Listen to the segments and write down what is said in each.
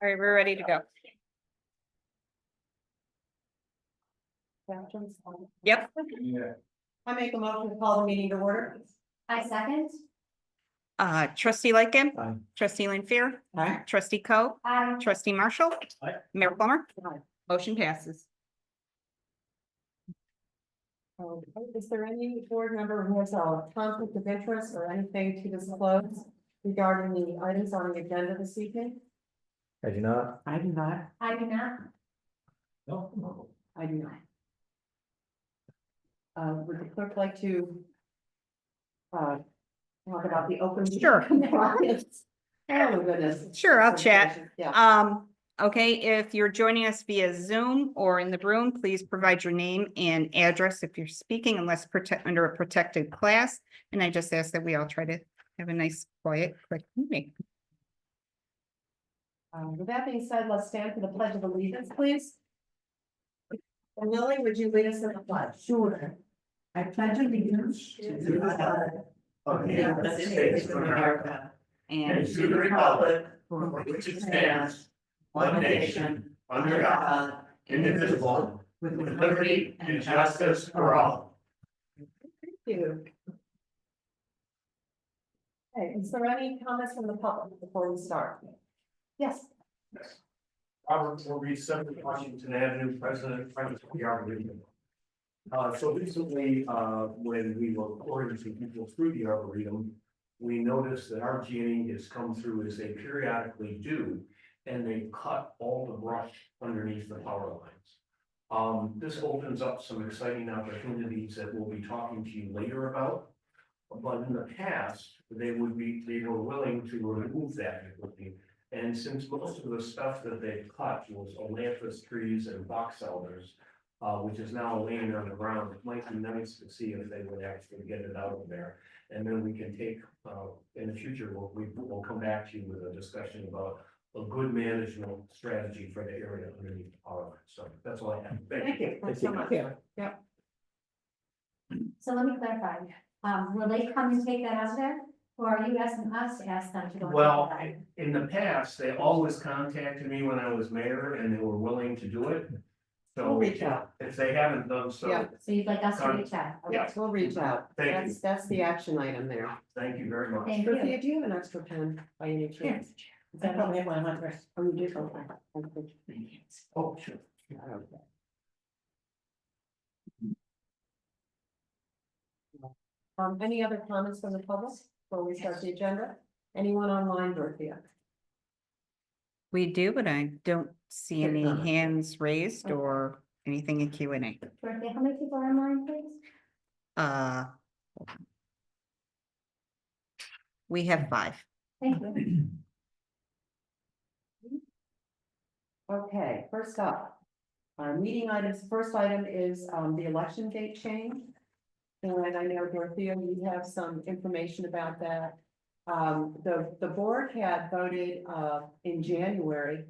All right, we're ready to go. Yep. I make a motion to call the meeting to order. I second. Trustee Lightgib. Aye. Trustee Lanfair. Aye. Trustee Coe. I Trustee Marshall. Aye. Mayor Plummer. Aye. Motion passes. Is there any board member who has a conflict of interest or anything to disclose regarding the items on the agenda this evening? I do not. I do not. I do not. No. I do not. Would the clerk like to talk about the open? Sure. Compliance? Oh, goodness. Sure, I'll chat. Yeah. Okay, if you're joining us via Zoom or in the room, please provide your name and address if you're speaking unless under a protected class. And I just ask that we all try to have a nice, quiet, quick meeting. With that being said, let's stand for the pledge of allegiance, please. And Lily, would you lead us in the pledge? Sure. I pledge allegiance to the flag of the United States of America And to the republic for which it stands, one nation, under God, indivisible, with liberty and justice for all. Thank you. Okay, is there any comments from the public before we start? Yes. Robert Morby, 7 Washington Avenue, President of the Arboretum. So recently, when we were pouring some people through the Arboretum, we noticed that our G&E has come through as they periodically do, and they cut all the brush underneath the power lines. This opens up some exciting opportunities that we'll be talking to you later about. But in the past, they were willing to remove that equipment. And since most of the stuff that they cut was Olanthus trees and box elders, which is now laying on the ground, it might be nice to see if they would actually get it out of there. And then we can take, in the future, we'll come back to you with a discussion about a good management strategy for the area underneath the power line. So that's all I have. Thank you. Thanks so much. Yeah. So let me clarify. Will they come and take that out of there? Or are you asking us to ask them to go? and take Well, it out? in the past, they always contacted me when I was mayor and they were willing to do it. We'll So reach out. if they haven't done so, Yeah. So you'd like us to reach out? Okay. Yeah. We'll reach out. Thank you. That's the action item there. Thank you very much. Thank Dorothea, you. do you have an extra pen by any chance? I probably have one on my wrist. Oh, you do? Okay. Oh, sure. Any other comments from the public before we start the agenda? Anyone online, Dorothea? we do, but I don't see any Sure. hands raised Okay. or anything in Q&A. Dorothea, how many people are online, please? We have 5. Thank you. Okay, first up. Our meeting items, first item is the election date change. And I know Dorothea, you have some information about that. The board had voted in January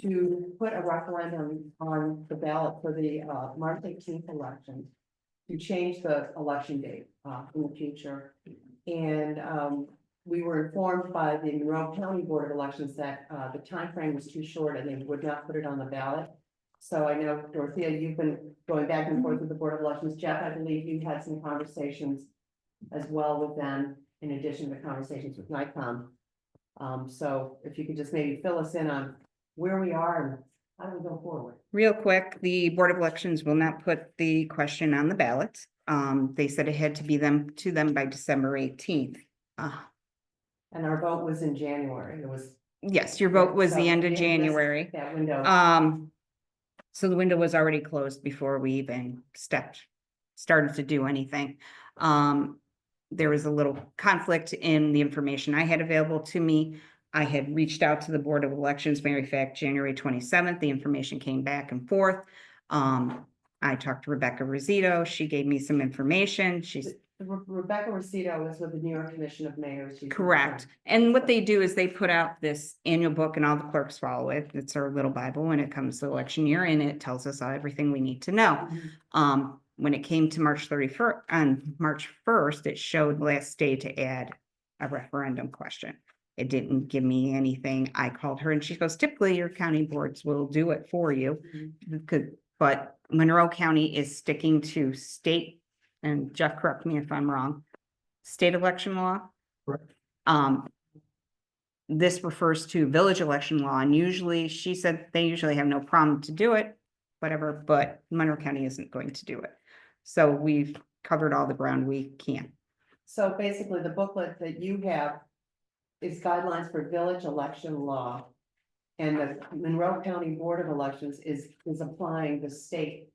to put a referendum on the ballot for the March 18th election to change the election date in the future. And we were informed by the Monroe County Board of Elections that the time frame was too short and they would not put it on the ballot. So I know, Dorothea, you've been going back and forth with the Board of Elections. Jeff, I believe you had some conversations as well with them, in addition to conversations with NICOM. So if you could just maybe fill us in on where we are and how do we go forward? Real quick, the Board of Elections will not put the question on the ballot. They said it had to be to them by December 18th. And our vote was in January. It was. Yes, your vote was the So end of we missed January. That window. So the window was already closed before we even started to do anything. There was a little conflict in the information I had available to me. I had reached out to the Board of Elections, matter of fact, January 27th, the information came back and forth. I talked to Rebecca Rosito, she gave me some information, she's Rebecca Rosito is with the New York Commission of Mayors. She's- correct. And what they do is they put out this annual book and all the clerks follow it. It's our little Bible when it comes to election year and it tells us everything we need to know. Mhm. When it came to March 31st, on March 1st, it showed last day to add a referendum question. It didn't give me anything. I called her and she goes, typically your county boards will do it for you. But Monroe County is sticking to state, and Jeff, correct me if I'm wrong, state election law. Correct. This refers to village election law, and usually, she said they usually have no problem to do it, whatever, but Monroe County isn't going to do it. So we've covered all the ground we can. So basically, the booklet that you have is guidelines for village election law. And the Monroe County Board of Elections is applying the state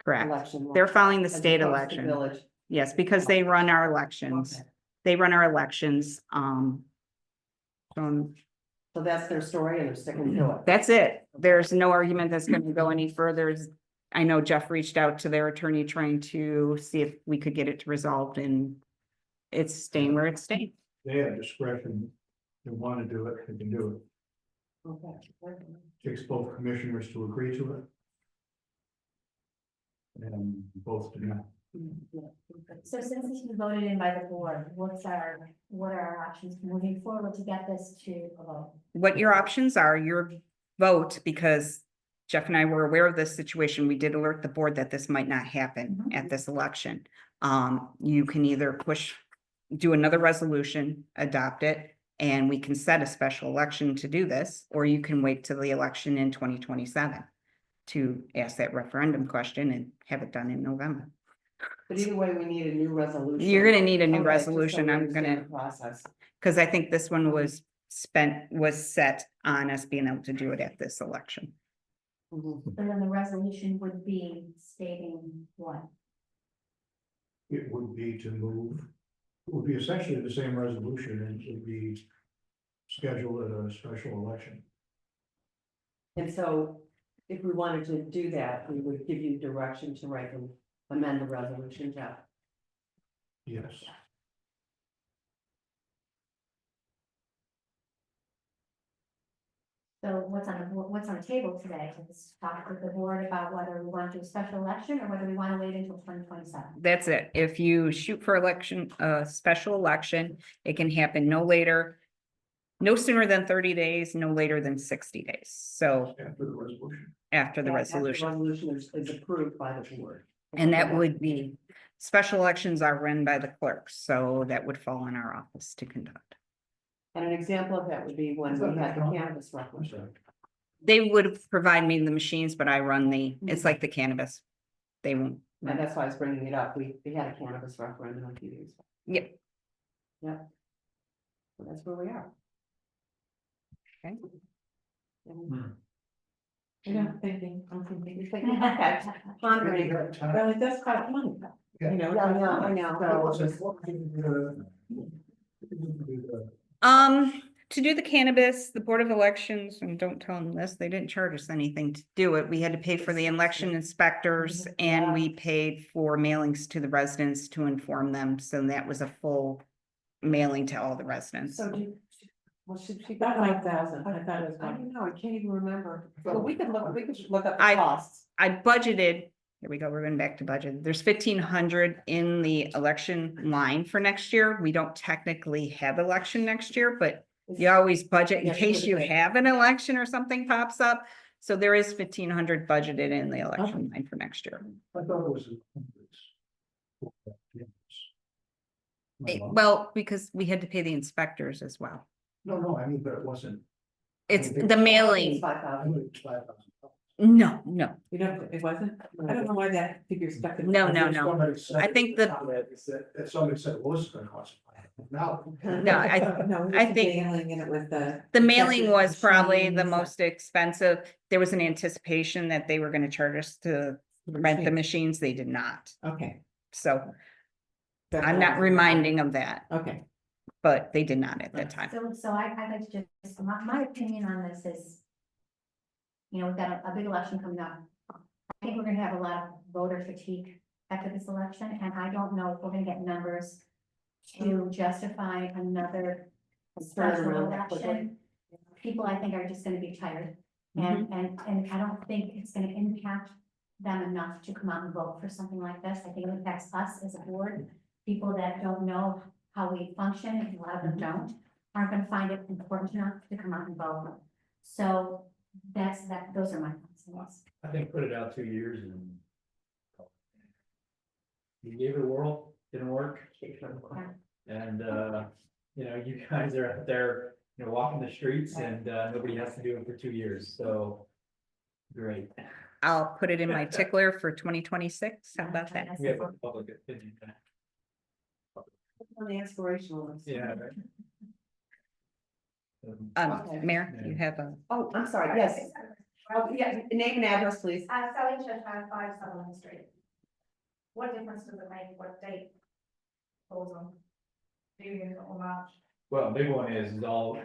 Correct. election law. They're following the as state opposed to election. Village. Yes, because they run our elections. Okay. They run our elections. So that's their story and they're sticking to it. That's it. There's no argument that's gonna go any further. I know Jeff reached out to their attorney trying to see if we could get it resolved, and it's staying where it's staying. They have discretion, they want to do it, they can do Okay. it. Takes both commissioners to agree to it. And both do not. So since it's been voted in by the board, what are our options moving forward to get this to a vote? What your options are, your vote, because Jeff and I were aware of this situation. We did alert the board that this might not happen at this election. You can either do another resolution, adopt it, and we can set a special election to do this, or you can wait till the election in 2027 to ask that referendum question and have it done in November. But either way, we need a new resolution. You're gonna need a new Okay, just so resolution. we I'm understand gonna, the Process. because I think this one was set on us being able to do it at this election. Mhm. And then the resolution would be stating what? It would be to move, it would be essentially the same resolution and it would be scheduled at a special election. And so if we wanted to do that, we would give you direction to write and amend the resolution, Jeff. Yes. So what's on the table today? Let's talk with the board about whether we want to do a special election or whether we want to wait until 2027. That's it. If you shoot for election, special election, it can happen no sooner than 30 days, no later than 60 days. So After the resolution. after the Yeah, after resolution, Resolution is approved by the board. and that would be, special elections are run by the clerks, so that would fall in our office to conduct. And an example of that would be when we had the cannabis I'm referendum. sorry. They would provide me the machines, but I run it's like the cannabis. They won't. And that's why I was bringing it up. We had a cannabis referendum a few years ago. Yep. Yep. So that's where we are. Okay. And- Yeah, thinking, I'm thinking. You're thinking, okay, pondering. Well, it does cost money. Yeah. You know. Yeah, I know. That was To do the cannabis, the Board of Elections, and don't tell them this, they didn't charge us anything to do it. We had to pay for the election inspectors and we paid for mailings to the residents to inform them. So that was a full mailing to all the residents. So well, should she? About 5,000, I thought it was I one. don't know, I can't even remember. Well, we could look up I- the costs. I budgeted, here we go, we're going back to budget. There's 1,500 in the election line for next year. We don't technically have election next year, but you always budget in Yeah, case sure. you have an election or something pops up. So there is 1,500 budgeted in the election line for next year. I thought it was. Well, because we had to pay the inspectors as well. No, I mean, but it wasn't. It's think the it's mailing. I knew it was 5,000. No, no, You know, it wasn't, I don't know why that figure stuck. in- No, no. Somebody said- I think the- That somebody said it was gonna cost. Now. no, I, No, it was I the think- mailing and it was the. the mailing was probably the machines, most expensive. There was an anticipation that they were gonna charge us to rent the machines. They did not. Okay. So That's I'm what not I was- reminding of that, Okay, but they did not at that time. So I'd like to just, my opinion on this is, you know, we've got a big election coming up. I think we're gonna have a lot of voter fatigue after this election, and I don't know if we're gonna get numbers to justify another special around that quickly. election. People, I think, are just gonna be tired, and I don't think it's gonna impact them enough to come out and vote for something like this. I think it impacts us as a board, people that don't know how we function, and a lot of them don't. aren't gonna find it important enough to come out and vote. So those are my thoughts. I think put it out 2 years and. You gave it a whirl, didn't work. And, you guys are out there, walking the streets and, nobody has to do it for 2 years, so. Great. I'll put it in my tickler for 2026. How about that? We have a public opinion. On the aspirational list. Yeah. Right. Okay. Mayor, you have a, Oh, I'm sorry, yes. Oh, yeah, name and address, please. Sally Cheshire, 5 Sutherland Street. What difference does it make what date falls on? June or March? Well, big one is all,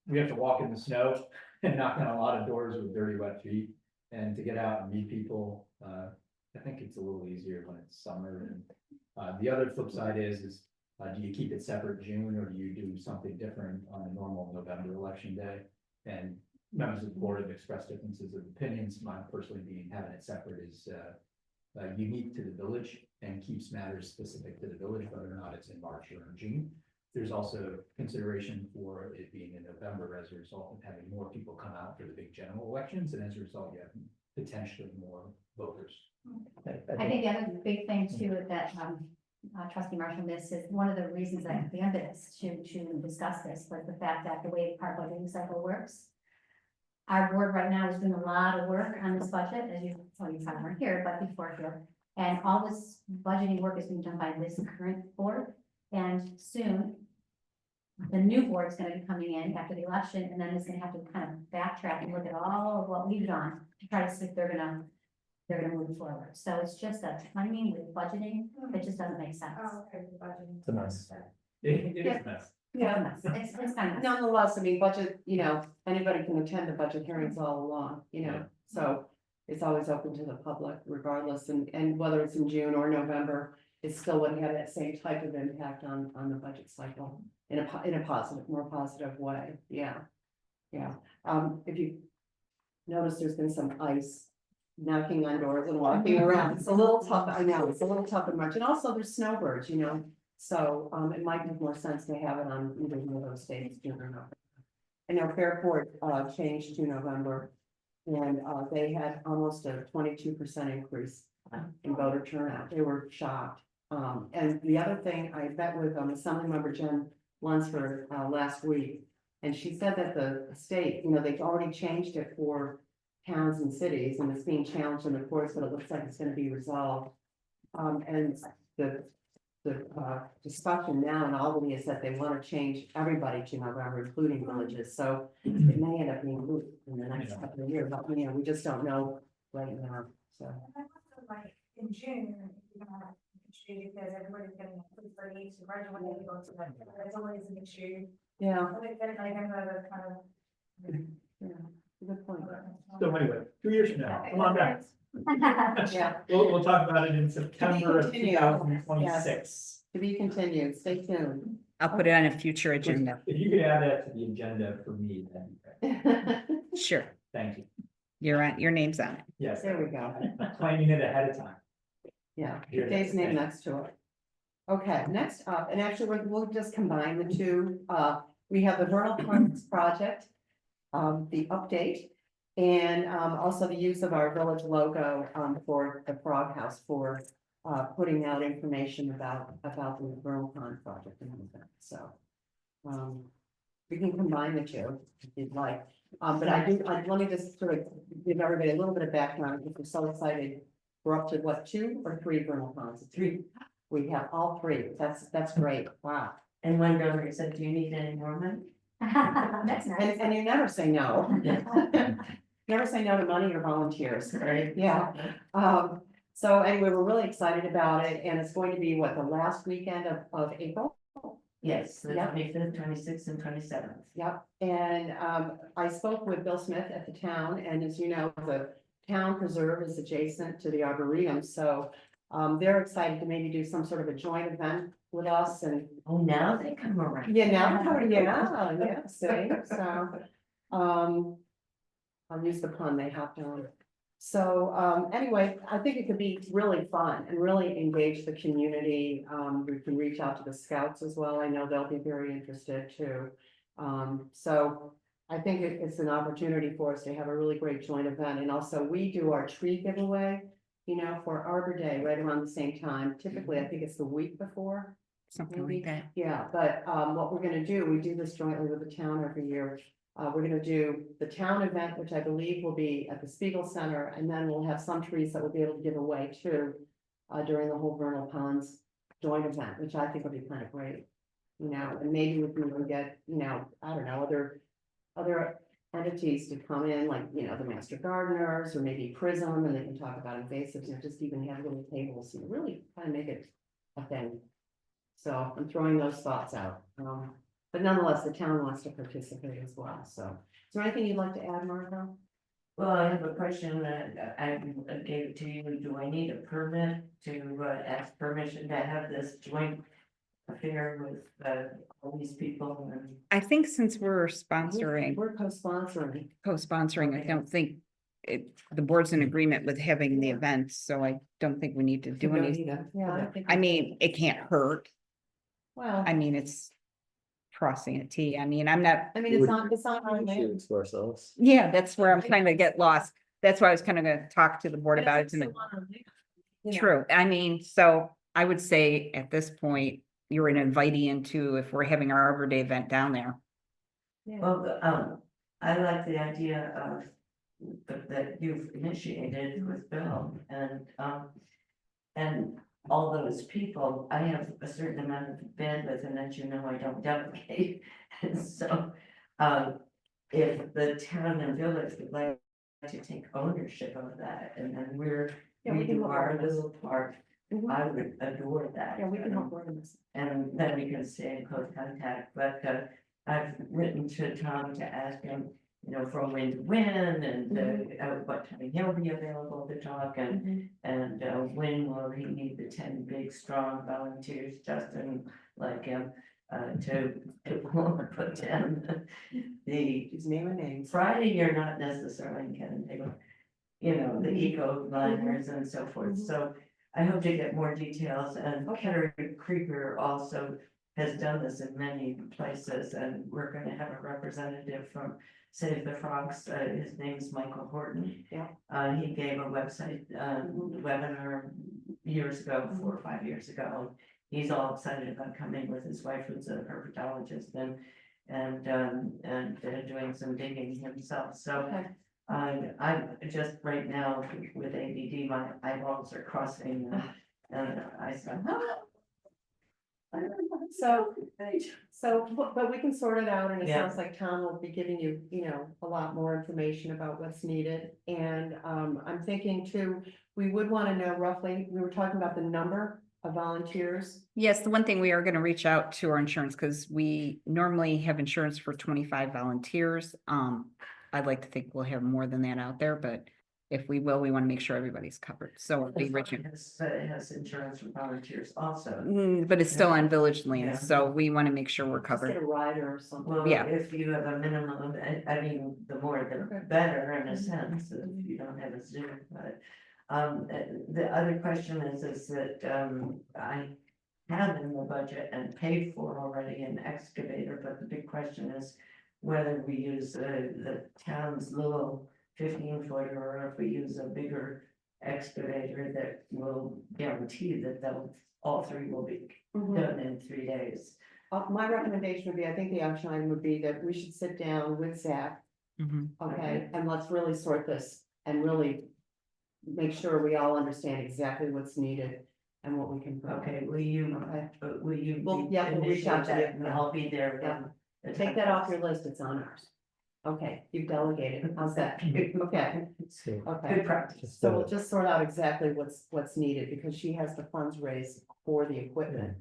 we have to walk in the snow and knock on a lot of doors with dirty wet feet. And to get out and meet people, I think it's a little easier when it's summer. And the other flip side is do you keep it separate June or do you do something different on a normal November election day? And members of the board have expressed differences of opinions. Mine personally being having it separate is unique to the village and keeps matters specific to the village, whether or not it's in March or in June. There's also consideration for it being in November as a result of having more people come out for the big general elections, and as a result, you have potentially more voters. I think the other big thing too, that, trustee Marshall missed is one of the reasons that the impetus to discuss this was the fact that the way our budgeting cycle works. Our board right now is doing a lot of work on this budget, as you probably weren't here, but before here. And all this budgeting work is being done by this current board, and soon the new board's gonna be coming in after the election, and then it's gonna have to kind of backtrack and look at all of what we've done to try to see if they're gonna move forward. So it's just a timing with budgeting that just doesn't make sense. Oh, okay, the budgeting. It's a mess. It is a mess. Yeah. It's kind of. Nonetheless, I mean, budget, anybody can attend the budget hearings all along, so it's always open to the public regardless, and whether it's in June or November, it still would have that same type of impact on the budget cycle in a positive, more positive way, yeah. If you notice, there's been some ice knocking on doors and walking around, it's a little tough, I know, it's a little tough in March, and also there's snowbirds, so, it might make more sense to have it on either one of those days, June or November. I know Fairport, changed to November, and, they had almost a 22% increase in voter turnout, they were shocked. And the other thing, I met with, Assemblymember Jen Lunsford, last week, and she said that the state, they've already changed it for towns and cities, and it's being challenged in the courts, but it looks like it's gonna be resolved. And the discussion now in Albany is that they want to change everybody to November, including villages, so it may end up being moved in the next couple of years, but we just don't know right now, so. And also, like, in June, you're gonna have an issue because everybody's getting ready to graduate and go to that, there's always an issue. Yeah, I think that November kind of. good point. So anyway, 2 years from now, come on back. Yeah, We'll talk about it in September of continued. 2026. to be continued, stay tuned. I'll put it on a future agenda. If you could add that to the agenda for me, that'd be great. Sure, Thank you. your name's on it. Yes, There we go, I'm planning it ahead of time. yeah, Here, Dave's name thank you. next to it. Okay, next up, and actually, we'll just combine the two, we have the Vernal Parks project, the update. And also the use of our village logo for the Frog House for putting out information about the Vernal Pond project and all that, so. We can combine the two if you'd like, but let me just sort of give everybody a little bit of background, because we're so excited. We're up to what, 2 or 3 vernal ponds? 3. We have all 3, that's great, wow. And one donor said, do you need any more money? That's nice. And you never say no. Never say no to money or volunteers, right? Yeah. So anyway, we're really excited about it, and it's going to be the last weekend of April? Yes, the Yeah. 25th, 26th, and 27th. Yep, and I spoke with Bill Smith at the town, and as you know, the town preserve is adjacent to the Arboretum, so they're excited to maybe do some sort of a joint event with us, and Oh, now they come around. yeah, see, so, I'll use the pun, they hopped on. So, anyway, I think it could be really fun and really engage the community. We can reach out to the scouts as well. I know they'll be very interested too. So I think it's an opportunity for us to have a really great joint event, and also we do our tree giveaway, you know, for Arbor Day right around the same time. Typically, I think it's the week before. Something Maybe. like that. Yeah, but what we're gonna do, we do this jointly with the town every year. We're gonna do the town event, which I believe will be at the Spiegel Center, and then we'll have some trees that we'll be able to give away too. During the whole Vernal Ponds joint event, which I think will be kind of great. You know, and maybe we can even get, you know, I don't know, other entities to come in, like, you know, the master gardeners, or maybe Prism, and they can talk about invasives, and just even have little tables, and really kind of make it a thing. So I'm throwing those thoughts out, but nonetheless, the town wants to participate as well, so. Is there anything you'd like to add, Martha? Well, I have a question that I gave to you. Do I need a permit to ask permission to have this joint affair with all these people and? I think since we're sponsoring, We're co-sponsoring. co-sponsoring, I Okay. don't think the board's in agreement with having the event, so I don't think we need to do We don't anything. need a- Yeah, I think. I mean, it can't hurt. Well, I mean, it's crossing a T. I mean, I'm not, I mean, it's not our land. To ourselves. yeah, that's where I'm kind of get lost. That's why I was kind of gonna talk to the board about it It's tonight. still on our land, you know. True, I mean, so I would say at this point, you're an invitee into if we're having our Arbor Day event down there. Yeah. Well, I like the idea of that you've initiated with Bill and all those people. I have a certain amount of bandwidth, and as you know, I don't delegate. And so, if the town and village would like to take ownership of that, and then Yeah, we we can do help our organize. little part, Mhm. I would adore that. Yeah, we can help organize. And then we can stay in close contact, but I've written to Tom to ask him, you know, from when to when, and what time he'll be available to talk, Mhm. and when will he need the 10 big strong volunteers, Justin, like him, to put down the Just name a name. Friday, you're not necessarily gonna take, you know, the eco liners and so forth, Mhm. so I hope to get more details, and Okay. Carrie Krieger also has done this in many places, and we're gonna have a representative from Save the Frogs, his name's Michael Horton. Yeah. He gave a website, webinar years ago, 4 or 5 years ago. He's all excited about coming with his wife, who's a herpetologist, and doing some digging himself, so. Okay. I'm just right now with ADD, my eyeballs are crossing and I said, But we can sort it out, and it Yeah. sounds like Tom will be giving you, you know, a lot more information about what's needed. And I'm thinking too, we would want to know roughly, we were talking about the number of volunteers. Yes, the one thing we are gonna reach out to our insurance, because we normally have insurance for 25 volunteers. I'd like to think we'll have more than that out there, but if we will, we want to make sure everybody's covered, so we'll be it reaching. has insurance for volunteers also. But it's still on village Yeah. land, so we want to make sure we're Just covered. get a rider or something. Well, Yeah. if you have a minimum, I mean, the more Okay. the better in a sense, if you don't have a Zoom, but. The other question is that, I have in the budget and paid for already an excavator, but the big question is. Whether we use the town's little 15-footer, or if we use a bigger excavator that will guarantee that all three will be Mhm. done in 3 days. My recommendation would be, I think the action item would be that we should sit down with Zach, Mhm. okay, and let's really sort this and really. Make sure we all understand exactly what's needed and what we can. provide. Okay, will you, Okay. will you? Well, yeah, we'll reach out initiate to you. that, and I'll be there Yeah. when. the Take time that off comes. your list, it's on ours. Okay, you've delegated, how's that? Okay, So okay. Good practice. just, So we'll just sort out exactly what's needed, because she has the funds raised for the equipment.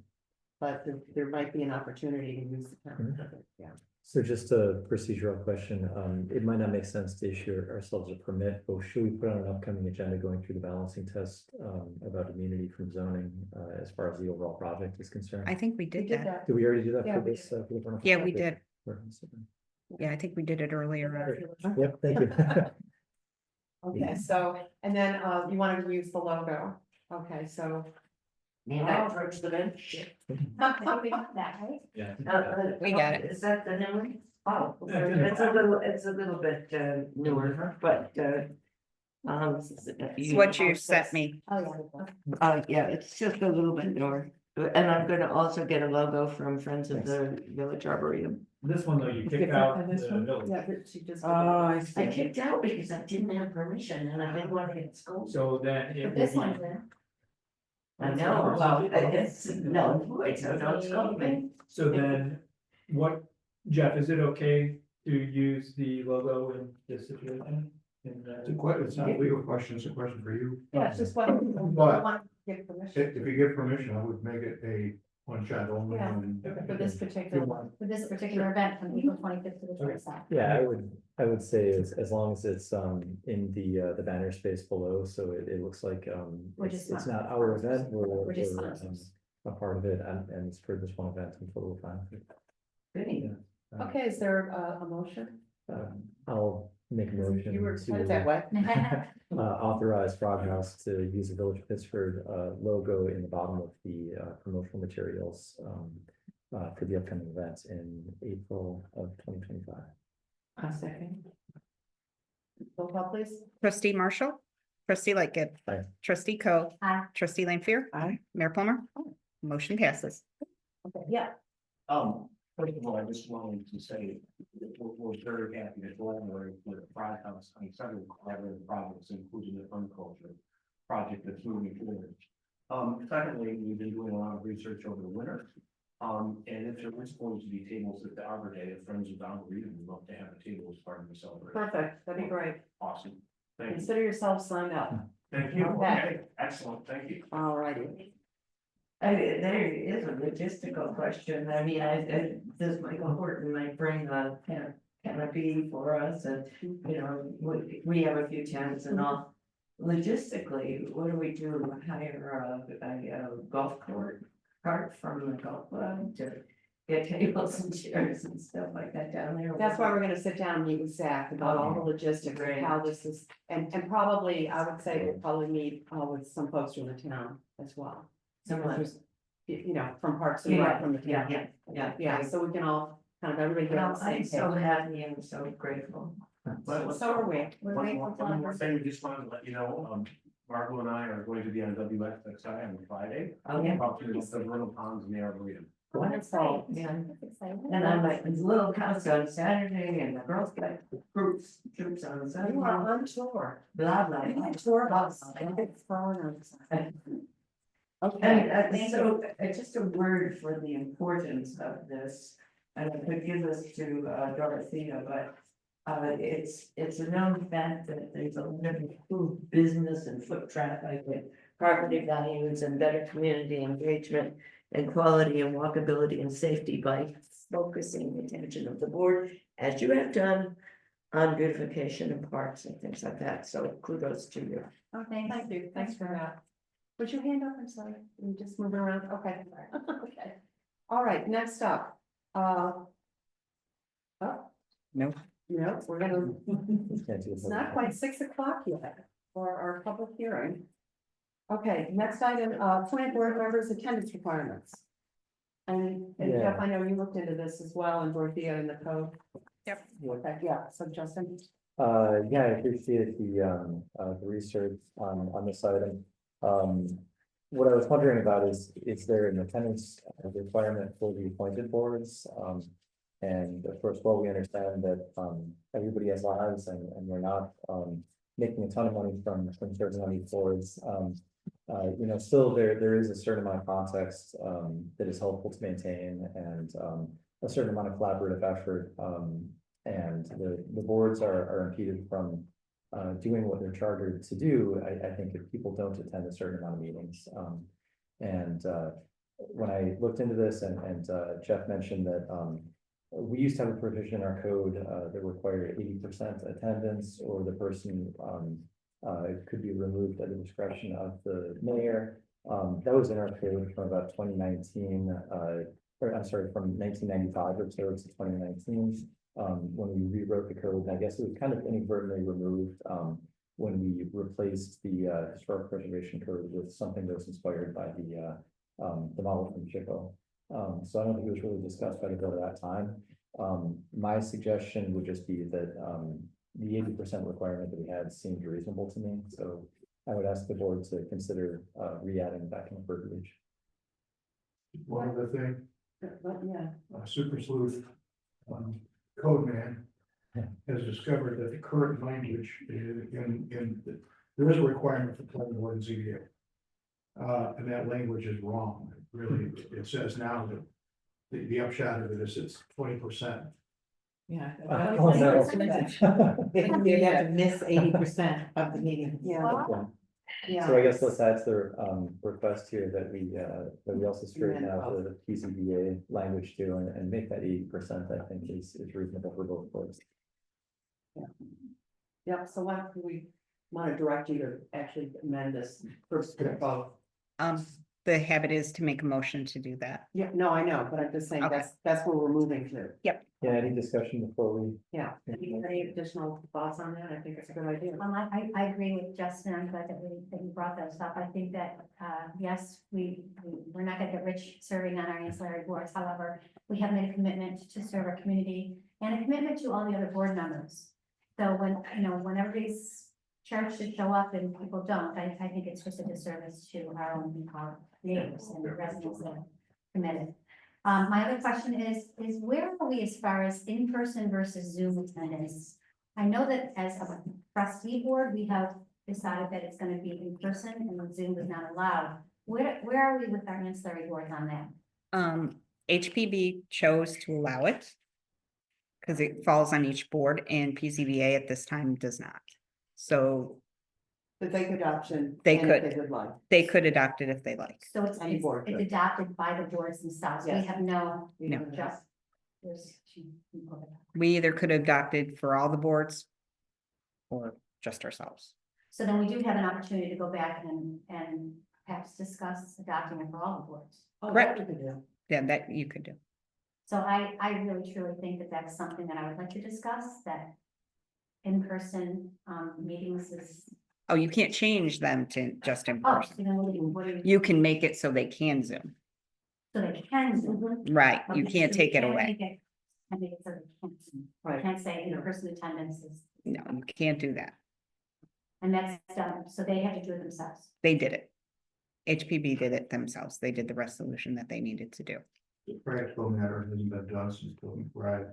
But there might be an opportunity to use the town, yeah. so just a procedural question, it might not make sense to issue ourselves a permit, but should we put on an upcoming agenda going through the balancing test, about immunity from zoning, as far as the overall project is concerned? I think we We did did that. that. Did we already do that Yeah, for we this? For the Vernal Yeah, we project? did. Yeah, I think we did it earlier. Yep, thank you. Okay, so, and then you wanted to use the logo, okay, so. May I approach the bench? I think we got that, right? Yeah. We got it. Is that the new one? Oh, Yeah, it's a little bit newer, but It's what you sent me. Oh, yeah. Yeah, it's just a little bit newer. And I'm gonna also get a logo from Friends of the Village Arboretum. This one though, you kicked Different out than this the one? village. Yeah, but she just. Oh, I I see. kicked out because I didn't have permission and I didn't want to get school. So then it But will this be, one's in. I know, well, it's, no, wait, so don't scold me. so then what, Jeff, is it okay to use the logo in this situation? It's not a legal question, it's a question for you. Yeah, it's just what. But- Give permission If you give permission, I would make it a one shot only. Yeah. and- for this particular one. For this particular event from April 25th to the 27th. Yeah, I would say as long as it's in the banner space below, so it looks like We're just it's not- not our event, We're just we're sponsors. a part of it, and it's for this one event, I'm totally fine. Goody. Okay, is there a motion? I'll make a motion You were excited that to way. authorize Frog House to use the Village of Pittsford logo in the bottom of the promotional materials for the upcoming events in April of 2025. A second. Roll call, please. Trustee Marshall, trustee Lightgib. Aye. Trustee Co. Aye. Trustee Lampier. Aye. Mayor Plummer. Motion passes. Okay, yeah. First of all, I just wanted to say that we're very happy to collaborate with the Frog House on several collaborative projects, including the fun culture project that's moving forward. Secondly, we've been doing a lot of research over the winter. And if there is going to be tables at the Arbor Day, if Friends of the Arboretum would love to have a table as part of the celebration. Perfect, that'd be great. Awesome. Thank you. Consider yourself signed up. Thank you. Okay. Okay, excellent. Thank you. All righty. There is a logistical question. I mean, this Michael Horton might bring a canopy for us and, you know, we have a few tents and all. Logistically, what do we do? Hire a golf cart from the golf club to get tables and chairs and stuff like that down there? That's why we're gonna sit down and meet with Zach about all the logistics of how this is, and probably, I would say we'll probably meet with some folks from the town as well. Similar. You know, from Parks and Rec, from the town. Yeah. So we can all kind of, everybody get on Well, the I'm same so page. happy and so grateful. So are we. We're One grateful for more it. thing, we just wanted to let you know, Margot and I are going to be on WXXI on Friday. Oh, yeah. Talking about the vernal ponds and the arboretum. Wonderful, yeah. That's exciting. And I'm like, it's a little house on Saturday and the girls got troops on Sunday. You are on tour. Blah, blah. You got tour bus. It's foreigners. Okay. And so, just a word for the importance of this, and I could give this to Dorothea, but. It's a known fact that there's a lot of improved business and foot traffic and property values and better community engagement. And quality and walkability and safety by focusing the attention of the board, as you have done. On beautification of parks and things like that, so kudos to you. Oh, thanks. Thank you, thanks for that. Put your hand up, I'm sorry, you just moving around, okay. Okay. All right, next up, oh, No. no, we're gonna, Can't do the it's not quite 6 o'clock yet for our public hearing. Okay, next item, plan board members' attendance requirements. And Jeff, I know you looked into this as well, and Dorothea in the code. Yep. Okay, yeah, so Justin. Yeah, I appreciate the research on this item. What I was wondering about is there an attendance requirement for the appointed boards? And of course, well, we understand that, everybody has lives and we're not, making a ton of money from serving on these boards. You know, still there is a certain amount of context, that is helpful to maintain and, a certain amount of collaborative effort. And the boards are impeded from doing what they're chartered to do, I think if people don't attend a certain amount of meetings. When I looked into this and Jeff mentioned that we used to have a provision in our code that required 80% attendance, or the person could be removed at the discretion of the mayor. That was in our code from about 2019, or I'm sorry, from 1995 or so to 2019. When we rewrote the code, and I guess it was kind of inadvertently removed when we replaced the historic preservation code with something that was inspired by the the model from Chico. So I don't think it was really discussed by the board at that time. My suggestion would just be that, the 80% requirement that we had seemed reasonable to me, so I would ask the board to consider, re-adding that kind of verbiage. One other thing, But yeah, Super Sleuth, code man has discovered that the current language there is a requirement for planning board and ZBA. And that language is wrong. Really, it says now that the upshot of it is it's 20%. Yeah. Oh, no. They have to miss 80% of the meetings. yeah, yeah. So I guess let's add to the request here that we also straighten out the PCBA language too and make that 80%, I think is reasonable for both boards. Yeah, so why do we want to direct you to actually amend this first vote? The habit is to make a motion to do that. Yeah, no, I know, but I'm just saying Okay. that's where we're moving to. Yeah, any discussion before we? Yeah, any additional thoughts on that? I think it's a good idea. I agree with Justin. I'm glad that you brought that up. I think that, yes, we're not gonna get rich serving on our ancillary boards. However, we have made a commitment to serve our community and a commitment to all the other board members. So when everybody's charged to show up and people don't, I think it's just a disservice to our neighbors and the residents that are committed. My other question is where are we as far as in-person versus Zoom attendance? I know that as a trustee board, we have decided that it's gonna be in person and Zoom is not allowed. Where are we with our ancillary boards on that? HPB chose to allow it because it falls on each board, and PCBA at this time does not. So But they could option. They and if could. They would like. they could adopt it if they like. So it's, Any board it's could. adopted by the boards themselves. We Yes. have no, No. just. We either could adopt it for all the boards or just ourselves. So then we do have an opportunity to go back and perhaps discuss adopting it for all the boards. Oh, Correct. that we could do. Yeah, that you could do. So I really truly think that that's something that I would like to discuss, that in-person, meetings is. Oh, you can't change them to just in Oh, person. so then what do you, You can make it so they can Zoom. so they can Zoom. Right, but you we can't take it can't away. make it- can't make it so they can't Zoom. Right. Can't say in-person attendance is, No, you can't do that. and that's done, so they have to do it themselves. They did it. HPB did it themselves. They did the resolution that they needed to do. The practical matter hasn't been done since Bill McBride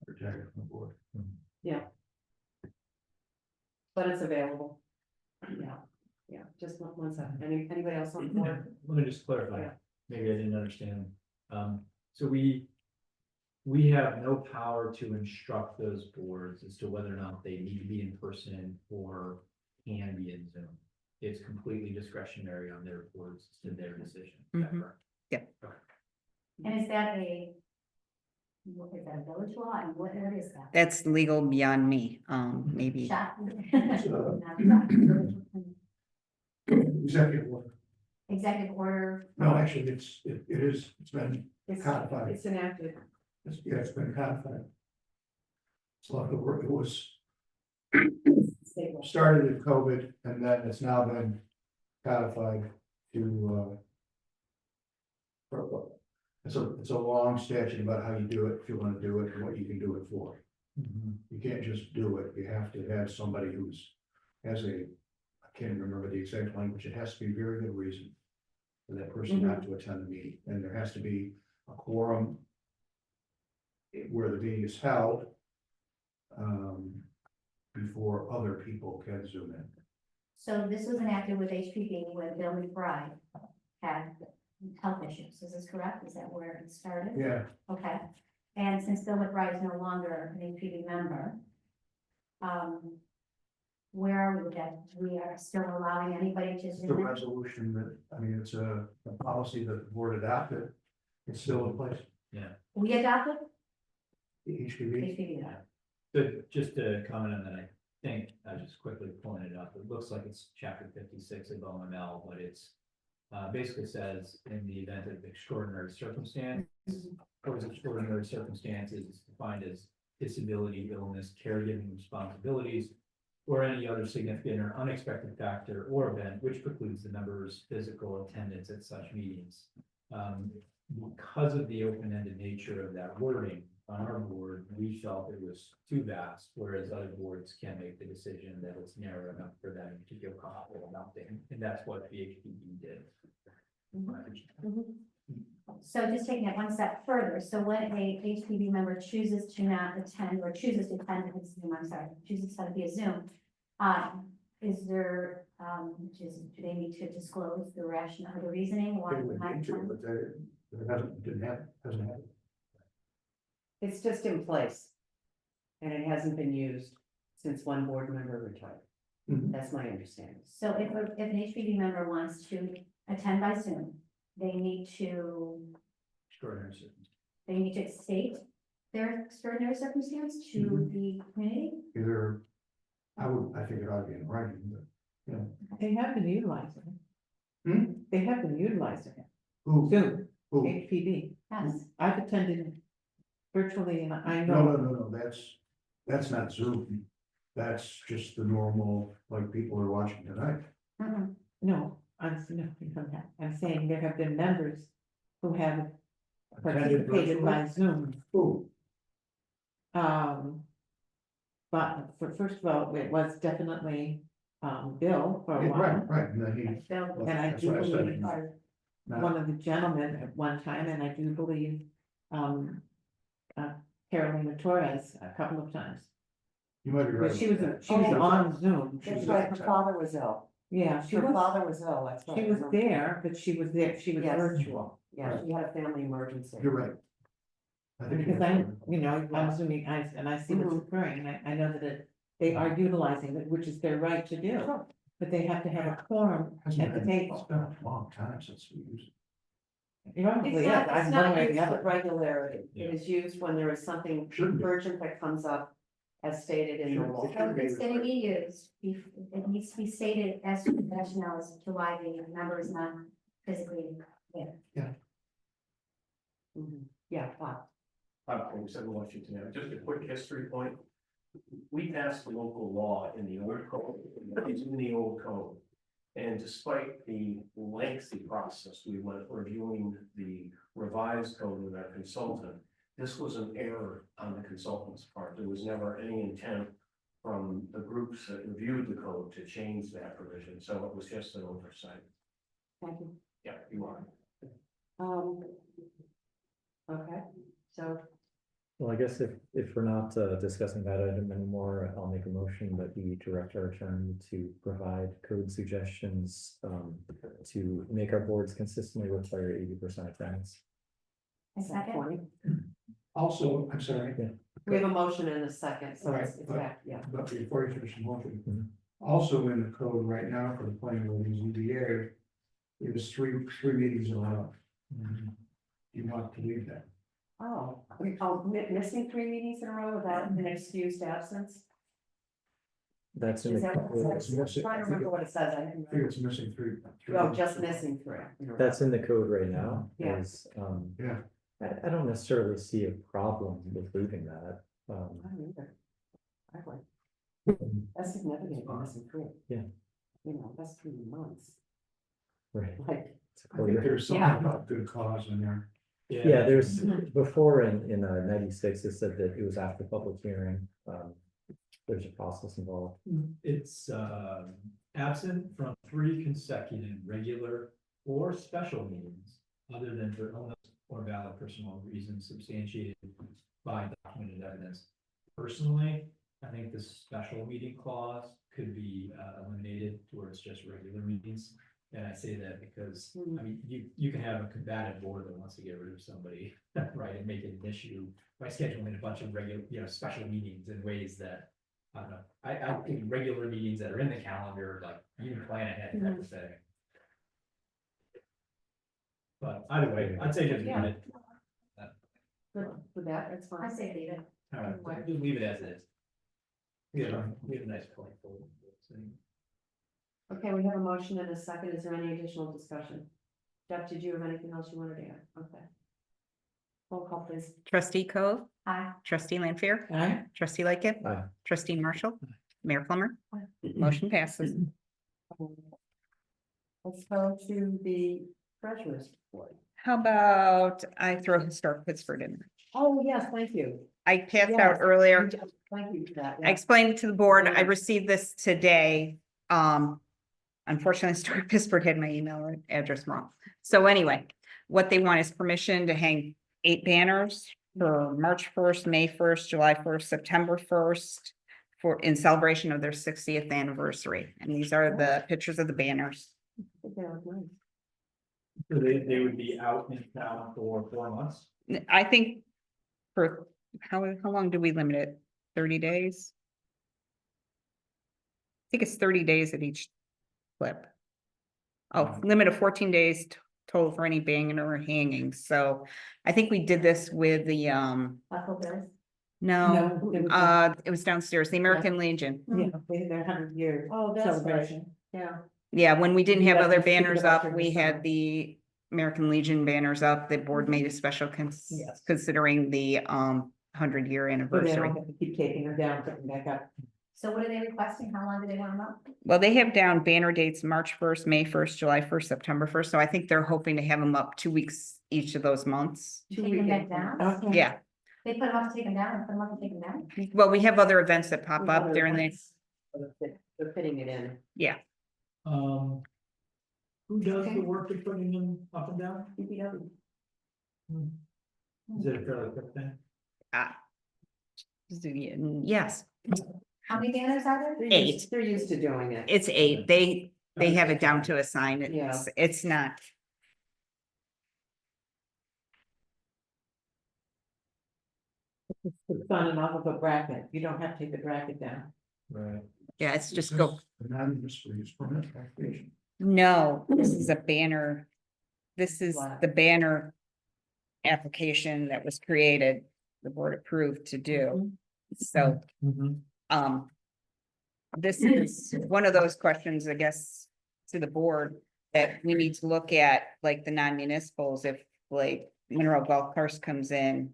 retired from the board. But it's available. Yeah, just one second. Anybody else on the board? Let me just clarify, Yeah. maybe I didn't understand. So we have no power to instruct those boards as to whether or not they need to be in person or can be in Zoom. It's completely discretionary on their boards, it's in their decision. Is that Mhm. correct? And is that a village law, and what is that? That's legal beyond me, maybe. Shot? Executive order. Executive order, No, actually, it's been It's codified. it's enacted. It's been codified. So the work, it was Stable. started in COVID and then it's now been codified to, it's a long statute about how you do it, if you want to do it, and what you can do it for. You can't just do it, you have to have somebody I can't remember the exact language, it has to be very good reason for that person not to attend the meeting, and there has to be a quorum where the meeting is held, before other people can zoom in. so this was enacted with HPV when Bill McBride had health issues, is this correct? Is that where it started? Yeah, Okay, and since Bill McBride is no longer an HPV member, where are we with that? We are still allowing anybody to it's a Zoom in? resolution that, I mean, it's a policy that the board adopted, it's still in place, We adopted? the HPV. HPV, yeah. So just to comment on that, I think, I just quickly pulling it up, it looks like it's chapter 56 of OML, but it's basically says in the event of extraordinary circumstance, or extraordinary circumstances is defined as disability, illness, caregiving responsibilities, or any other significant or unexpected factor or event which precludes the member's physical attendance at such meetings. Because of the open-ended nature of that wording on our board, we felt it was too vast, whereas other boards can make the decision that it's narrow enough for them to feel comfortable adopting, and that's what VHPD did. So just taking it one step further, so when a HPV member chooses to not attend or chooses to attend a Zoom, I'm sorry, chooses to be a Zoom, is there, do they need to disclose the rationale or the reasoning why? They would not need to, attend? but there hasn't happened. It's just in place. And it hasn't been used since one board member retired. Mhm. That's my understanding. So if an HPV member wants to attend by Zoom, they need to Extraordinary circumstances. They need to state their extraordinary circumstance to the community. Either, I think it ought to be in writing, but, They have been utilizing it. Hmm? They have been utilizing it. who, Zoom, who? HPV. Yes, I've attended virtually and I No, know. no, that's not Zoom. That's just the normal, like people are watching tonight. mhm. No, I'm saying there have been members who have Attended participated by virtually? Zoom. Who? But first of all, it was definitely, Bill for a Yeah, while. right, and then he. And I That's do what I said. believe Not- one of the gentlemen at one time, and I do believe, Carolina Torres a couple of times. You might be right. But she was, about that. she was Oh, on Zoom. She's That's a- right, her father was ill. Yeah, she Her was, father was ill, that's right. she was there, but she was there, she was Yes. virtual. Yeah, she had a family emergency. You're right. I think Because you're I, right. you know, I'm assuming, and I see what's Mhm. occurring, and I know that they are utilizing it, which is their right to do. Sure. But they have to have a quorum Hasn't at the been- It's table. been a long time since we used. Probably, It's yeah, not, I'm it's one not way or used the with other. regularity. Yeah. It is used when there is something Shouldn't be. urgent that comes up as stated in the Sure. law. It So should if be it's gonna required. be used, it needs to be stated as to the rationale as to why the member is not physically there. Mhm. Yeah, wow. From Seven Washington Ave. Just a quick history point. We passed a local law in the old code, it's in the old code. And despite the lengthy process, we went reviewing the revised code with our consultant. This was an error on the consultant's part. There was never any intent from the groups that reviewed the code to change that provision, so it was just an oversight. Thank you. Yeah, you are. Okay, so Well, I guess if we're not discussing that item anymore, I'll make a motion that we direct our attorney to provide code suggestions to make our boards consistently require 80% attendance. A second, 20. Also, I'm sorry. We have a motion and a second, so it's Right, back, yeah. But before you finish the motion, Mhm. also in the code right now for the planning board and ZBA, it was three meetings allowed. You want to leave that? Oh, missing 3 meetings in a row without an excused absence? That's in Is the, that what it code- says? I'm trying to remember what it says. I I didn't think it's missing three. Oh, just missing 3. that's in the code right now. Yeah. Is, Yeah. I don't necessarily see a problem with leaving that. I don't either. I like. That's significant, you're missing 3. Yeah. You know, that's 3 months, Right. like. It's a I think quarter. there's something Yeah. about good cause in there. Yeah, there's, before in 96, it said that it was after public hearing, there's a process involved. It's absent from 3 consecutive regular or special meetings, other than for illness or valid personal reasons substantiated by documented evidence. Personally, I think the special meeting clause could be eliminated to where it's just regular meetings. And I say that because, I mean, you can have a combative board that wants to get rid of somebody, right, and make it an issue by scheduling a bunch of regular, special meetings in ways that, I don't know, I think regular meetings that are in the calendar, like you can plan ahead type of thing. But either way, I'd say just leave it, With that, that's I fine. say leave it. just leave it as is. Yeah, we have a nice point. Okay, we have a motion and a second. Is there any additional discussion? Jeff, did you have anything else you wanted to add? Okay. Roll call, please. Trustee Cove, Aye. trustee Lampier, Aye. trustee Lightgev, Aye. trustee Marshall, Mayor Plummer, motion passes. Let's go to the treasurer's report. How about I throw Historic Pittsburgh in? Oh, yes, thank you. I passed Yes, out earlier. you did. Thank you for that. I explained it to the board. I Yeah. received this today. Unfortunately, Historic Pittsburgh had my email address wrong. So anyway, what they want is permission to hang 8 banners for March 1st, May 1st, July 1st, September 1st for, in celebration of their 60th anniversary. And these are the pictures of the banners. Yeah, nice. So they would be out in town for 4 months. I think for, how long do we limit it? 30 days? I think it's 30 days at each clip. Oh, limit of 14 days total for any banging or hanging. So I think we did this with the, Buffalo Bills. no, No, it was- it was downstairs, the American Legion. Yeah, they're 100-year Oh, that's right. celebration. Yeah. Yeah, when we didn't have Yeah, other just thinking banners about up, during we the had summer. the American Legion banners up. The board made a special Yes. considering the 100-year But they anniversary. don't have to keep taking them down, putting them back up. So what are they requesting? How long do they want them up? Well, they have down banner dates, March 1st, May 1st, July 1st, September 1st. So I think they're hoping to have them up 2 weeks each of those months. Take them back down? Okay. Yeah, They put them up to take them down and put them up to take them down? well, we have other events that pop We've up got during the, events. They're fitting it in. yeah. Who does the work of putting them up and down? DPW. Is it a fairly quick thing? Yes, How many banners are there? They're 8. used- They're used to doing it. it's 8. They have it down to a sign. Yeah. It's not. It's on and off of a bracket. You don't have to take the bracket down. Right. Yeah, it's just go. Anonymous for use permit application. No, this is a banner. This is Wow. the banner application that was created, the board approved to do. So, this is one of those questions, I guess, to the board that we need to look at, like the non-municipals, if like Mineral Golf Course comes in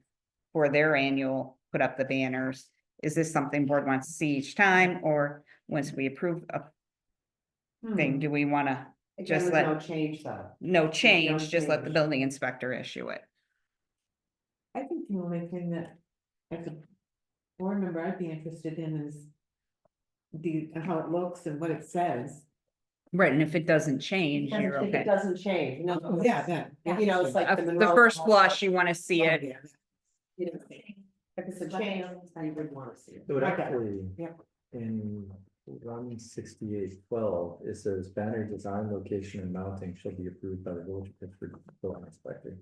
for their annual, put up the banners. Is this something board wants to see each time, or once we approve a thing, do we want to, Again, just with let- no change though. no change, just let the change. building inspector issue it? I think the only thing that, as a board member, I'd be interested in is how it looks and what it says. Right, and if it doesn't change, you're If it okay. doesn't change, no. Oh, yeah, then. You know, it's like. The Monroe first Golf blush, Course, you want to see it. you know, If it's a change, you would want to see it. So it Okay. actually, Yep. in 16812, it says banner design, location and mounting shall be approved by the village of Pittsburgh building inspector.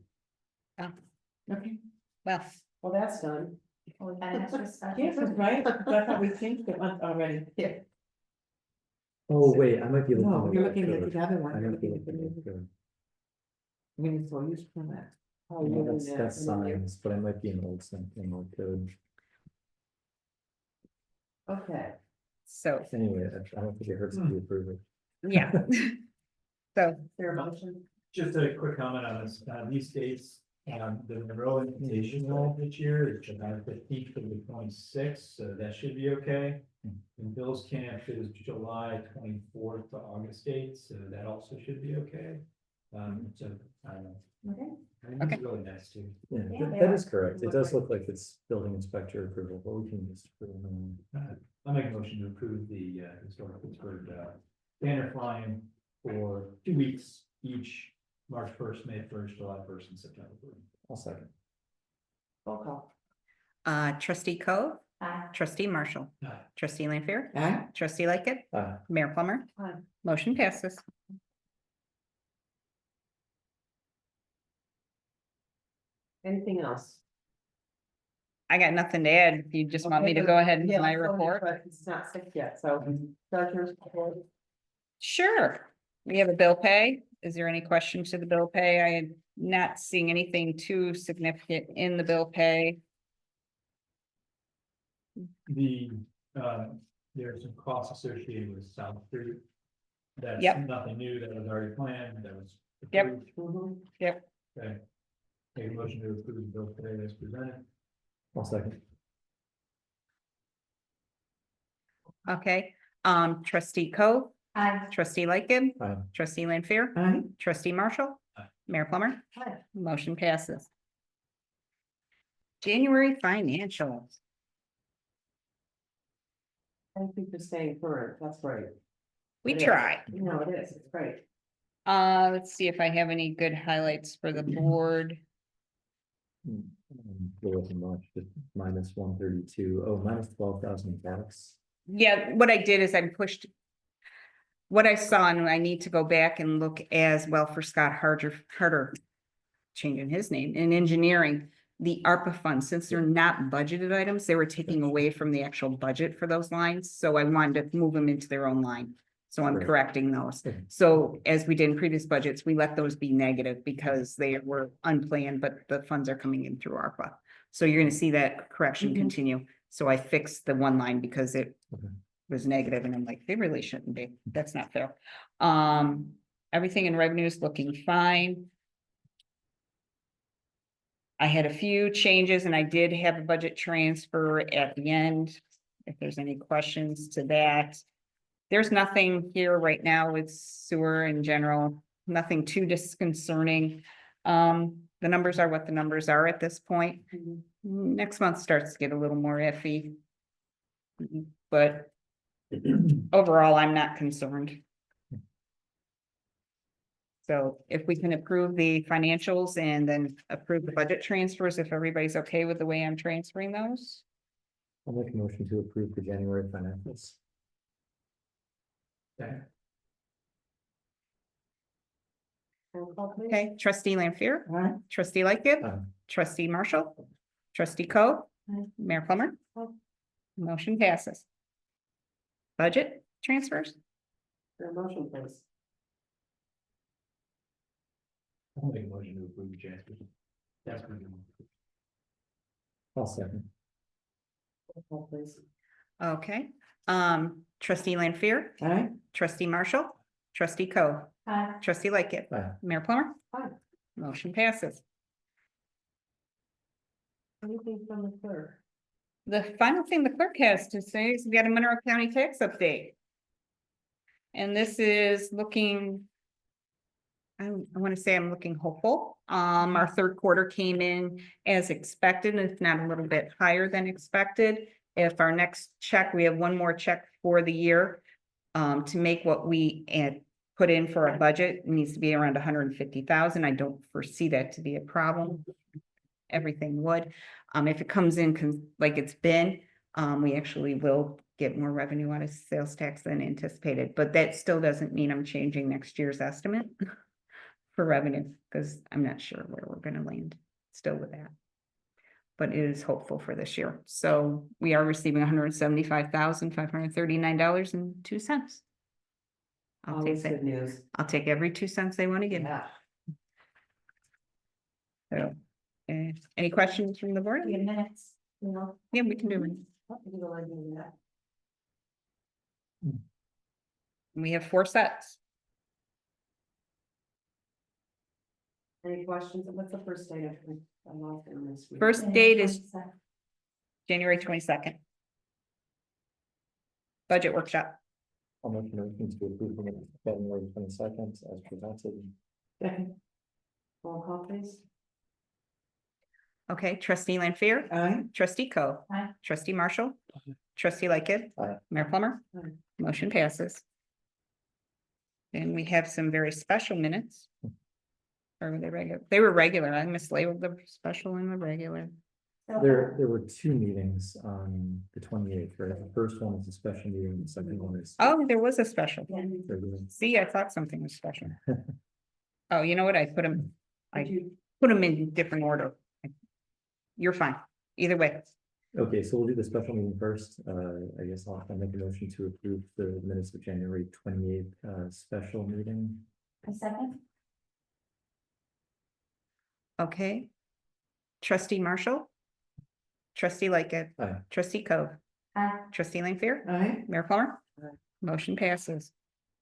Okay. Well, Well, that's done. Or we've got an extra special? Yeah, right, I thought we changed it once already. Oh, wait, I might be looking. No, at you're the looking at code. the other one. I You're might be looking at the looking at the new- code. Municipal use permit. Oh, No, you're That's doing that's that, and then you- signs, but I might be in old something, old code. Okay, so, Anyway, I don't think it hurts to approve it. yeah. So, is there a motion? Just a quick comment on this, these dates, the Monroe invitation roll this year is July 15th to the 26th, so that should be okay. And Bill's camp is July 24th to August 8th, so that also should be okay. So, I don't know. Okay. I think it's really nice too. Yeah, Yeah, that- they that are. is correct. It does look like it's building inspector approval, but we can just. I'll make a motion to approve the historic Pittsburgh banner flying for 2 weeks each, March 1st, May 1st, July 1st, and September 1st. I'll second. Roll call. trustee Cove, Aye. trustee Marshall, Aye. trustee Lampier, Aye. trustee Lickett, Mayor Plummer. Aye. Motion passes. Anything else? I got nothing to add. If you just want me to Okay, go ahead and yeah, my let's go to report. but It's not sick yet, so treasurer's report. Sure. We have a bill pay. Is there any question to the bill pay? I am not seeing anything too significant in the bill pay. There are some costs associated with South Street. That's Yep. nothing new, that was already planned, that was. Yep. approved. Mhm. Okay. Take a motion to approve the bill today as presented. I'll second. Okay, trustee Co, Aye. trustee Lightgib, Aye. trustee Lampier, Aye. trustee Marshall, Aye. Mayor Plummer, Aye. motion passes. January financials. Thank you for staying for it, that's great. We It is. try. No, it is, it's great. Let's see if I have any good highlights for the board. There wasn't much, just minus 132. Oh, minus 12,000 bucks. Yeah, what I did is I pushed what I saw, and I need to go back and look as well for Scott Harder, changing his name, in engineering, the ARPA funds, since they're not budgeted items, they were taking away from the actual budget for those lines, so I wanted to move them into their own line. So I'm Right. correcting those. Okay. So as we did in previous budgets, we let those be negative because they were unplanned, but the funds are coming in through ARPA. So you're gonna see that correction Mhm. continue. So I fixed the one line because it Okay. was negative, and I'm like, they really shouldn't be. That's not fair. Everything in revenue is looking fine. I had a few changes, and I did have a budget transfer at the end. If there's any questions to that. There's nothing here right now with sewer in general, nothing too disconcerting. The numbers are what the numbers are at this point. Next month starts to get a little more iffy. But overall, I'm not concerned. So if we can approve the financials and then approve the budget transfers, if everybody's okay with the way I'm transferring those. I'll make a motion to approve the January financials. Okay. Roll call, please. Okay, trustee Lampier, Aye. trustee Lightgib, Aye. trustee Marshall, trustee Co, Aye. Mayor Plummer. Aye. Motion passes. Budget transfers, Your motion, please. I'll make a motion to approve the transfer. That's pretty good. I'll second. Roll call, please. okay. Trustee Lampier, Aye. trustee Marshall, trustee Co, Aye. trustee Lightgib, Aye. Mayor Plummer. Aye. Motion passes. Anything from the clerk? The final thing the clerk has to say is we got a Monroe County tax update. And this is looking. I want to say I'm looking hopeful. Our third quarter came in as expected, if not a little bit higher than expected. If our next check, we have one more check for the year. To make what we had put in for our budget, it needs to be around 150,000. I don't foresee that to be a problem. Everything would. If it comes in like it's been, we actually will get more revenue out of sales tax than anticipated, but that still doesn't mean I'm changing next year's estimate for revenue, because I'm not sure where we're gonna land still with that. But it is hopeful for this year. So we are receiving $175,539.02. Always good news. I'll take every 2 cents they want to give me. Yeah. So, any questions from the board? We have minutes, you know. Yeah, we can do it. You know, I do that. We have 4 sets. Any questions? What's the first date of? I lost it on this week. First date is January 22nd. Budget workshop. I'll make a motion to approve the minutes of January 22nd as presented. Second. Roll call, please. Okay, trustee Lampier, Aye. trustee Co. Aye. Trustee Marshall. Trustee Lightgib. Aye. Mayor Plummer. Aye. Motion passes. And we have some very special minutes. Or were they regular? They were regular. I mislabeled the special and the regular. There were 2 meetings on the 28th, right? The first one is a special meeting, the second one is. Oh, there was a special. regular. See, I thought something was special. Oh, you know what? I put them Did you, in different order. You're fine. Either way. Okay, so we'll do the special meeting first. I guess I'll make a motion to approve the minutes of January 28th, special meeting. A second? Okay. Trustee Marshall. Trustee Lightgib. Aye. Trustee Co. Aye. Trustee Lampier. Aye. Mayor Plummer. Aye. Motion passes.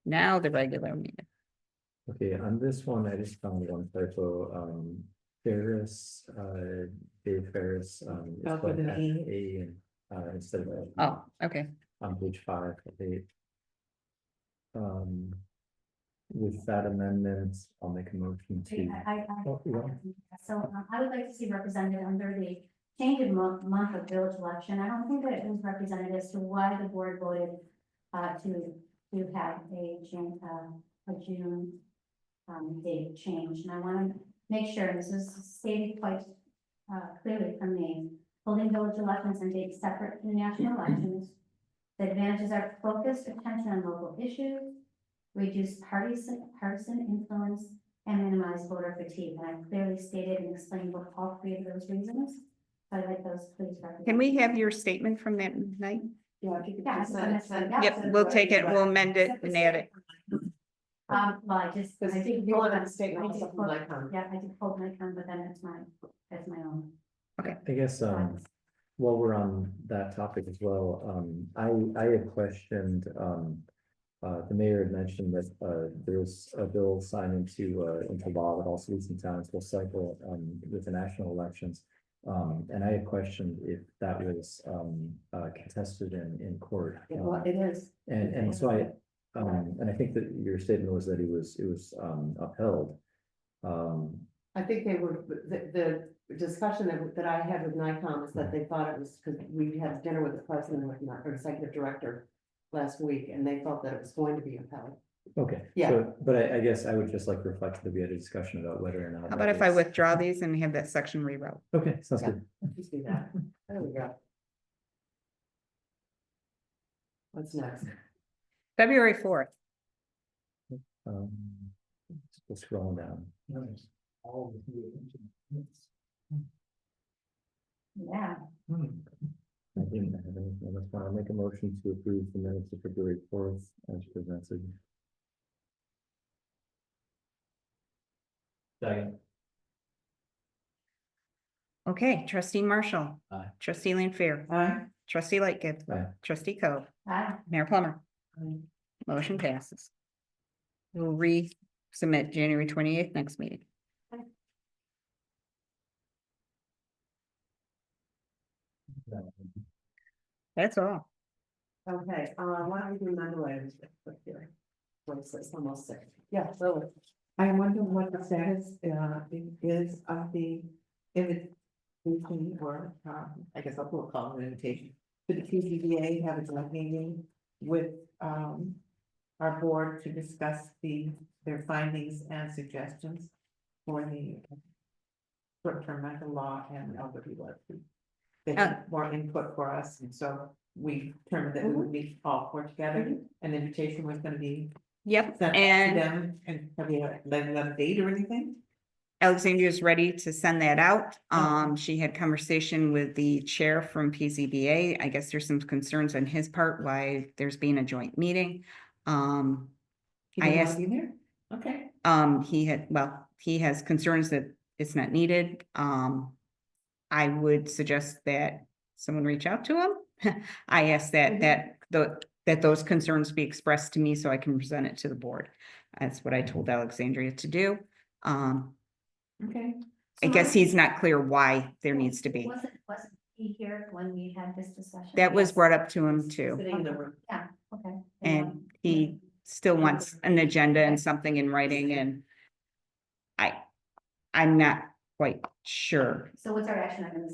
Now the regular meeting. Okay, on this one, I just found one typo, Ferris, Dave Ferris, it's Spelled spelled with an E. F-A and, instead of. Oh, okay. on page 5 of 8. With that amendment, I'll make a motion to. Oh, you want- I would like to see represented under the change in month of village election. I don't think that it was represented as to why the board voted to have a June date change. And I want to make sure this is stated quite clearly from me. Holding village elections and dates separate from the national elections. The advantages are focused attention on local issues, reduce partisan influence, and minimize voter fatigue. And I clearly stated and explained what all 3 of those reasons. So I'd like those please represented. Can we have your statement from that night? Yeah, if you could Yeah, just that's- send- yeah. Yep, we'll take it, we'll amend it and add it. Well, I Because did you want pull- a statement I did also from pull- Lycom. Yeah, I did pull my tongue, but then it's my own. I guess, while we're on that topic as well, I had questioned, the mayor had mentioned that, there's a bill signed into law that all cities and towns will cycle, with the national elections. And I had questioned if that was, contested in court. It is. And so and I think that your statement was that it was upheld. I think they were, the discussion that I had with NICOM is that they thought it was, because we had dinner with the president or executive director last week, and they felt that it was going to be upheld. Okay. Yeah. So, but I guess I would just like to reflect that we had a discussion about whether or not. How about if I withdraw these and have that section rewrote? Okay, sounds Yeah. good. Just do that. There we go. What's next? February 4th. Um, Let's scroll down. All the new. Yeah, I didn't have anything. That's fine. I'll make a motion to approve the minutes of February 4th as presented. Second. Okay, trustee Marshall. Aye. Trustee Lanfair. Aye. Trustee Lightgib. Aye. Trustee Coe. I, Mayor Plummer. Motion passes. We'll resubmit January 28th next meeting. That's all. Okay, why don't we do member items here? It's almost 6. Yeah, Lily. I wonder what the status is of the invitation or, I guess I'll call it an invitation. To the PZBA have a joint meeting with our board to discuss their findings and suggestions for the short-term rental law and elderly living. They had more input for us, and so we determined that we would meet all 4 together. An invitation was gonna be Yep, sent to and them, and have you let them date or anything? Alexandria is ready to send that out. She had conversation with the chair from PZBA. I guess there's some concerns on his part why there's been a joint meeting. You I don't wanna asked- be there? Okay. he has concerns that it's not needed. I would suggest that someone reach out to him. I asked that those concerns be expressed to me so I can present it to the board. That's what I told Alexandria to do. Okay. I guess he's not clear why there needs to be. wasn't he here when we had this discussion? That was brought up to him too, Sitting in the room. Yeah, okay. and he still wants an agenda and something in writing, and I'm not quite sure. So what's our action item?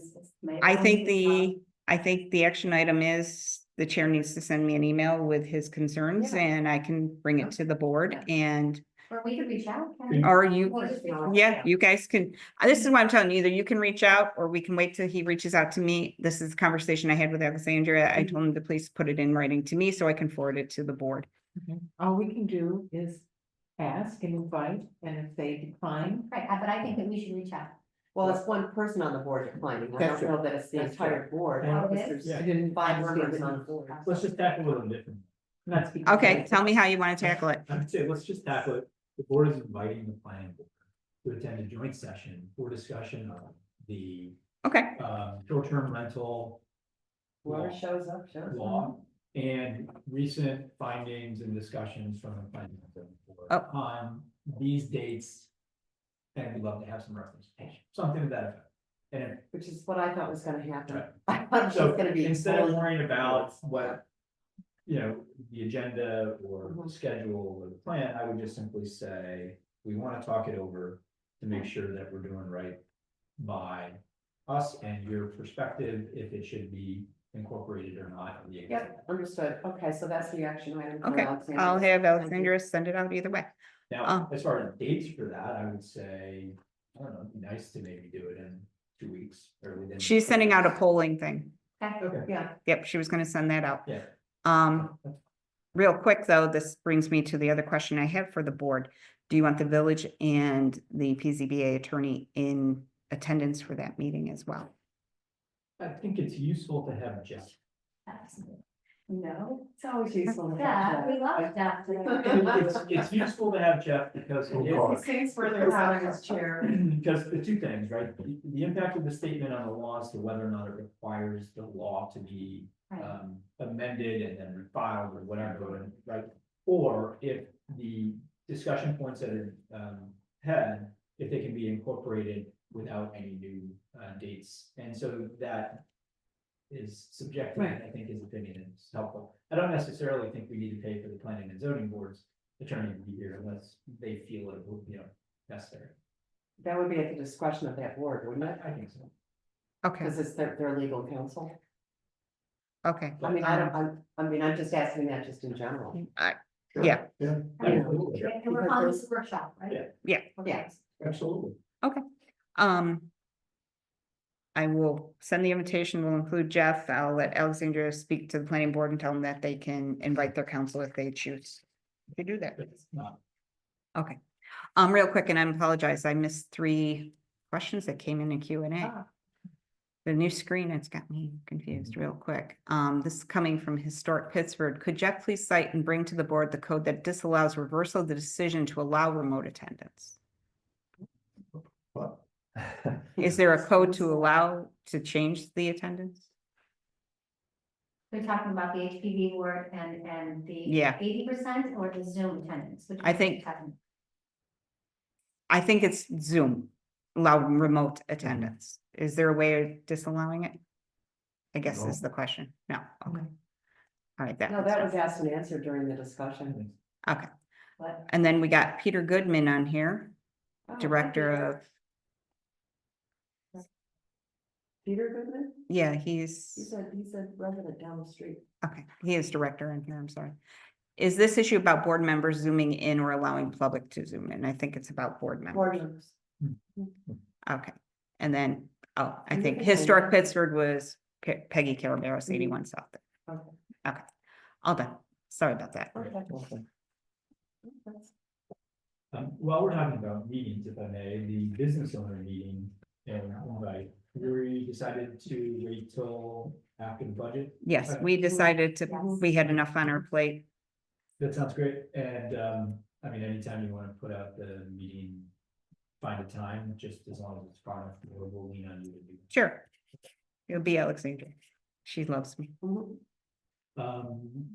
I think the action item is the chair needs to send me an email with his concerns Yeah. and I can bring it to the board and, Or we could reach out. can or we? you, Or just reach out. yeah, you guys can, this is what I'm telling you, either you can reach out or we can wait till he reaches out to me. This is a conversation I had with Alexandria. I told him to please put it in writing to me so I can forward it to the board. Okay. All we can do is ask and invite, and if they decline, Right, but I think that we should reach out. Well, it's one person on the board declining. I That's don't know that it's the That's entire board. Yeah. because there's Yeah. I didn't. 5 understand members that. on the board. Let's just tackle it a little different. Not speaking. Okay, tell me how you want to tackle it. I would say, let's just tackle it. The board is inviting the planning board to attend a joint session for discussion of the Okay, short-term rental Whoever shows up, shows up. law and recent findings and discussions from the planning board Oh. on these dates. And we'd love to have some representation, something to that effect. And Which is what I thought was gonna happen. Right. I thought it was so gonna be. instead of worrying about what you know, the agenda or the Mhm. schedule or the plan, I would just simply say, we want to talk it over to make sure that we're doing right by us and your perspective, if it should be incorporated or not. in the exam. Yep, understood. Okay, so that's the action item. for Okay, Alexandra. I'll have Thank you. Alexandra send it out either way. Now, as far as dates for that, I would say, I don't know, it'd be nice to maybe do it in 2 weeks or within. She's sending out a 2 polling thing. Okay. weeks. Okay, Yeah, Yep, she was gonna send that out. yeah. Real quick, though, this brings me to the other question I have for the board. Do you want the village and the PZBA attorney in attendance for that meeting as well? I think it's useful to have Jeff. Absolutely. no, it's always useful. to have Yeah, we that. love that. It's useful to have Jeff because it is. These things further having as chair. Because the two things, right, the impact of the statement on the law as to whether or not it requires the law to be Right. amended and then refiled or whatever, right? Or if the discussion points that are had, if they can be incorporated without any new dates. And so that is subjective, and I think his opinion is helpful. I don't necessarily think we need to pay for the planning and zoning board's attorney to be here unless they feel it will, you know, necessary. That would be at the discretion of that board, wouldn't it? I think so. Okay, Because it's their legal counsel. okay. I mean, I'm just asking that just in general. Yeah, Yeah, Absolutely. And we're on this workshop, right? Yeah. Yeah. Okay. absolutely. I will send the invitation, will include Jeff. I'll let Alexandra speak to the planning board and tell them that they can invite their counsel if they choose to do that. It's not. Okay, real quick, and I apologize, I missed 3 questions that came in Q&A. Ah. The new screen, it's got me confused real quick. This is coming from Historic Pittsburgh. Could Jeff please cite and bring to the board the code that disallows reversal of the decision to allow remote attendance? What? Is there a code to allow to change the attendance? We're talking about the HPV board and the Yeah. 80% or the Zoom attendance? Which I one are think- you talking? I think it's Zoom, allow remote attendance. Is there a way of disallowing it? I guess is the question. No, okay. All right, No, that was asked and answered during the discussion. okay. What? And then we got Peter Goodman on here, Oh, Director okay. of, Peter Goodman? yeah, He said resident down the street. okay, he is Director in here, I'm sorry. Is this issue about board members zooming in or allowing public to zoom in? I think it's about board members. Board members. Okay, and then, I You think can say Historic that. Pittsburgh was Peggy Calaveras, Mhm. 81 South. Okay. Okay, all done. Sorry about that. Okay. While we're talking about meetings, if I may, the business owner meeting and invite, we decided to wait till after the budget. Yes, Okay. we decided to, Yes. we had enough on our plate. That sounds great, and, I mean, anytime you wanna put out the meeting, find a time, just as long as it's far enough, we'll lean on you to do. Sure. It'll be Alexandra. She loves me. Mhm.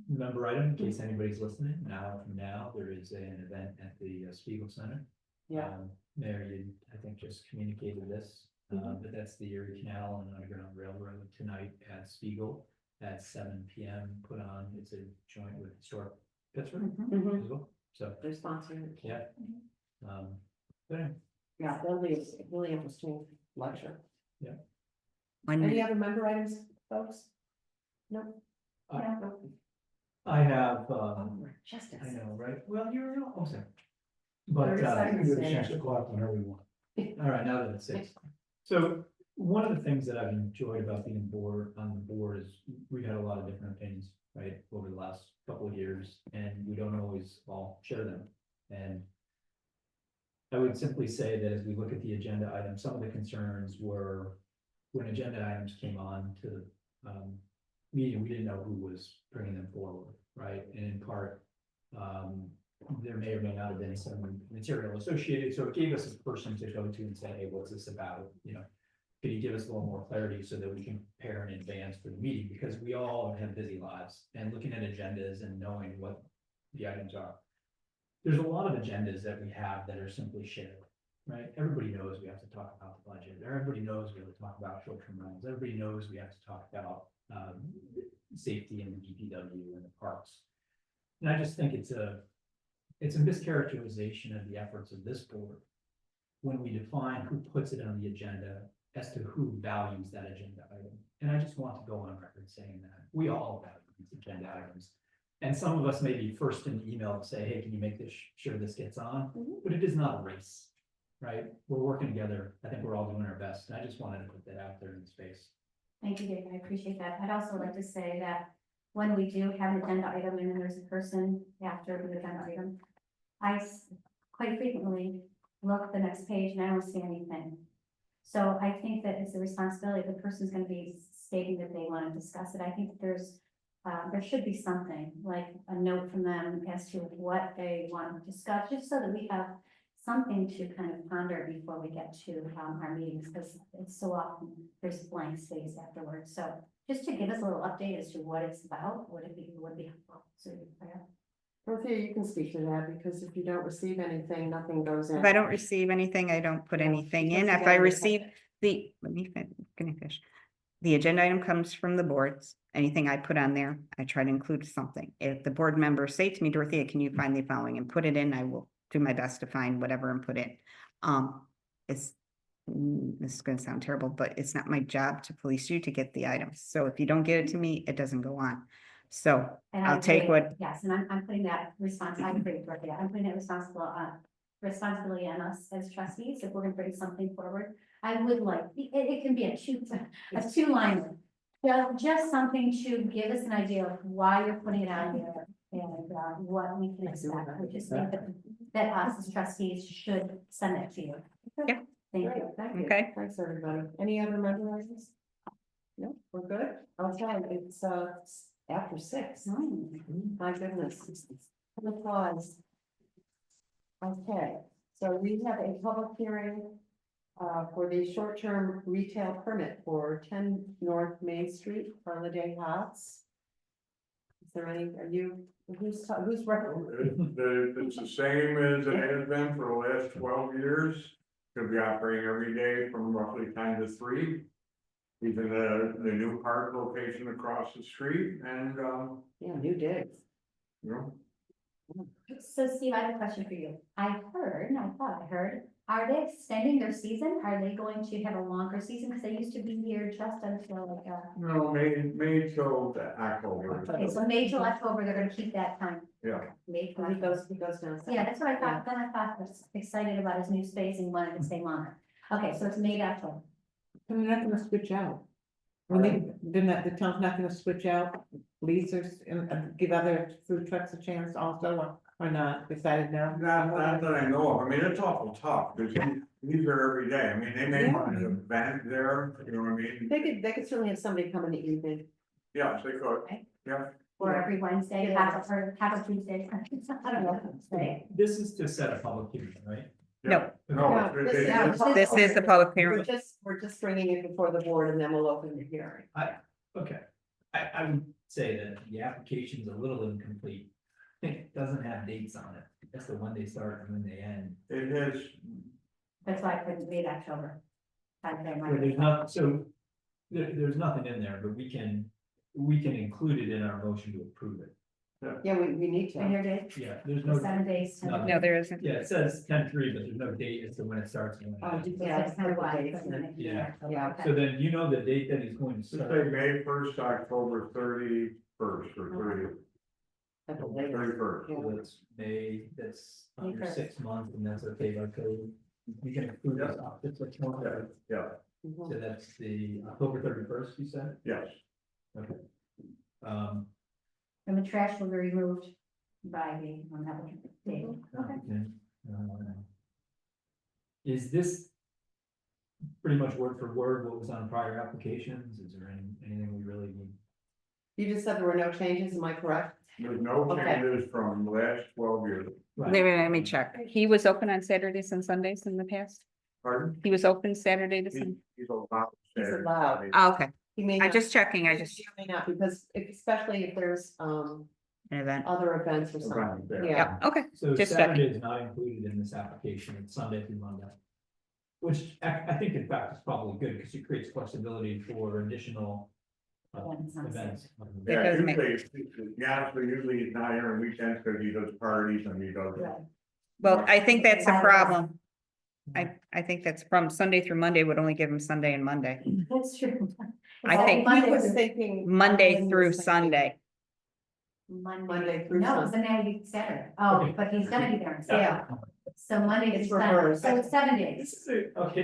Member item, in case anybody's listening, now there is an event at the Spiegel Center. Yeah. Mary, I think, just communicated this, but that's the Erie Canal and Underground Railroad tonight at Spiegel at 7 PM. Put on, it's a joint with Historic Pittsburgh Mhm. as well, so, They're sponsoring. it. yeah. But anyway, Yeah, that'll be a really interesting lecture. When, Any other member items, folks? No? I- No. I have, Oh, Justice. I know, right? Well, you're almost there. But, 30 seconds. We can do it 6 o'clock whenever we want. all right, now that it's 6. So one of the things that I've enjoyed about being on the board is we've had a lot of different opinions, right, over the last couple of years, and we don't always all share them. And I would simply say that as we look at the agenda items, some of the concerns were when agenda items came on to the meeting, we didn't know who was bringing them forward, right? And in part, there may or may not have been some material associated, so it gave us a person to go to and say, hey, what's this about? You know, can you give us a little more clarity so that we can prepare in advance for the meeting? Because we all have busy lives, and looking at agendas and knowing what the items are. There's a lot of agendas that we have that are simply shared, right? Everybody knows we have to talk about the budget. Everybody knows we have to talk about short-term rentals. Everybody knows we have to talk about safety and the DPW and the parks. And I just think it's a mischaracterization of the efforts of this board when we define who puts it on the agenda as to who values that agenda item. And I just want to go on record saying that we all value these agenda items. And some of us may be first in the email to say, hey, can you make this sure this gets on? But it is not a race, right? We're working together. I think we're all doing our best. And I just wanted to put that out there in space. Thank you, Dave. I appreciate that. I'd also like to say that when we do have an agenda item and there's a person after the agenda item, quite frequently look the next page and I don't see anything. So I think that it's a responsibility. The person's gonna be stating that they want to discuss it. I think that there should be something, like a note from them as to what they want to discuss, just so that we have something to kind of ponder before we get to our meetings, because it's so often there's blank space afterwards. So just to give us a little update as to what it's about, would be helpful. So, yeah. Dorothea, you can speak to that, because if you don't receive anything, nothing goes in. If I don't receive anything, I don't put Yeah, anything in. that's If I again, receive let me finish. The agenda item comes from the boards. Anything I put on there, I try to include something. If the board members say to me, Dorothea, can you find the following and put it in, I will do my best to find whatever and put it. This is gonna sound terrible, but it's not my job to police you to get the items. So if you don't get it to me, it doesn't go on. So And I I'll take agree. what, Yes, and I'm putting that I agree with that. I'm putting that responsibility on us as trustees, if we're gonna bring something forward. I would like, it can be a two-liner. Just something to give us an idea of why you're putting it out there and what we can expect. I just think that us as trustees should send it to you. Yeah. Thank you. Thank you. Okay. Thanks, everybody. Any other member items? No, we're good. Okay, it's after 6. My goodness. Applause. Okay, so we have a public hearing for the short-term retail permit for 10 North Main Street, Holiday Hots. Is there any, who's recommending? It's the same as it has been for the last 12 years. Could be operating every day from roughly 10 to 3. Even the new park location across the street and, Yeah, new digs. you know, So Steve, I have a question for you. I thought I heard, are they extending their season? Are they going to have a longer season? Because they used to be here just until like, no, May till the October. okay, so May till October, they're gonna keep that time. Yeah, May till He October. goes down. Yeah, that's what I thought. Then I thought was excited about his new space and wanted to stay longer. Okay, so it's May to October. And they're not gonna switch out. When they're not, the town's not gonna switch out leases and give other food trucks a chance also, or not, decided no? not that I know of. I mean, it's awful tough because these are every day. I mean, they may want an event there, you know what I mean? They could certainly have somebody come in the evening. Yes, they could. Yeah. Or every Wednesday, Yeah. have a Tuesday. I don't know. Right? This is to set a public hearing, right? No. No, No, this is the public We're hearing. just bringing it before the board and then we'll open the hearing. Okay. I would say that the application's a little incomplete. It doesn't have dates on it. That's the when they start and when they end. It is, That's why I put May to October. There's not, so there's nothing in there, but we can include it in our motion to approve it. Yeah, we need And to. your date, Yeah, there's no, 7 days. No. No, there isn't. yeah, it says 10/3, but there's no date as to when it starts and when it ends. Yeah, That's kind of why. I dates put it in Yeah. there. Yeah. So then you know the date that he's going to say start. May 1st, October 31st or 30th. At the latest. 31st. So that's May, that's May under 1st. 6 months, and that's okay by code. You can include this off, it's like, Yeah, Mhm. so that's the October 31st, you said? yes. Okay. Um, And the trash will be removed by the, on that date. Okay. okay. Is this pretty much word for word what was on prior applications? Is there anything we really need? You just said there were no changes, am I correct? There's no Okay. changes from the last 12 years. Let me check. He was open on Saturdays and Sundays in the past? Pardon? He was open Saturday to Sunday? He's allowed. He's Saturday. allowed. Oh, okay, He may I not- just checking, I he just, may not, because especially if there's an event. other events or something, Event, yeah. yeah. Yeah, okay, So Just Saturday is not included in this application, it's Sunday through Monday. Which I think in fact is probably good, because it creates flexibility for additional events. Yeah, does make- usually he's not here on weekends because he does parties and he does. Well, I think that's a I- problem. I think that's from Sunday through Monday would only give him Sunday and Monday, That's true. I think- He Monday, was thinking. Monday through Sunday. Monday through no, Sunday. Sunday, Saturday. Oh, but he's gonna be there. Yeah. So Monday to It's Sunday, reversed. so it's 7 This days. is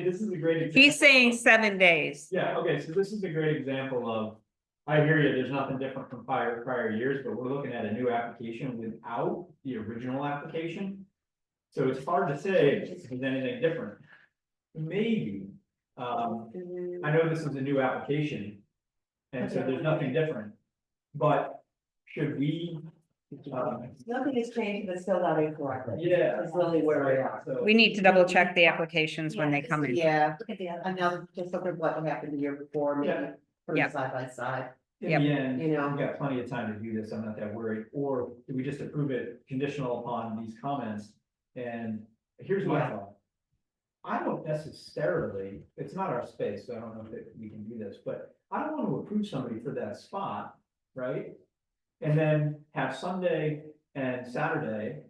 this is a great. example. He's saying 7 days. Yeah, okay, so this is a great example of, I hear you, there's nothing different from prior years, but we're looking at a new application without the original application. So it's hard to say if there's anything different. Maybe, I know this is a new application. And so there's nothing different, but should we? Nothing has changed, but it's filled out incorrectly. Yeah. That's really where we are. So- We need to double check the applications when they come in. Yeah, Look at the other. and now just look at what happened the year before, maybe, Yeah. put Yeah. it side by side, In Yep. the end, you know. we've got plenty of time to do this, I'm not that worried, or do we just approve it conditional upon these comments? And here's my Yeah. thought. I don't necessarily, it's not our space, so I don't know if we can do this, but I don't want to approve somebody for that spot, right? And then have Sunday and Saturday,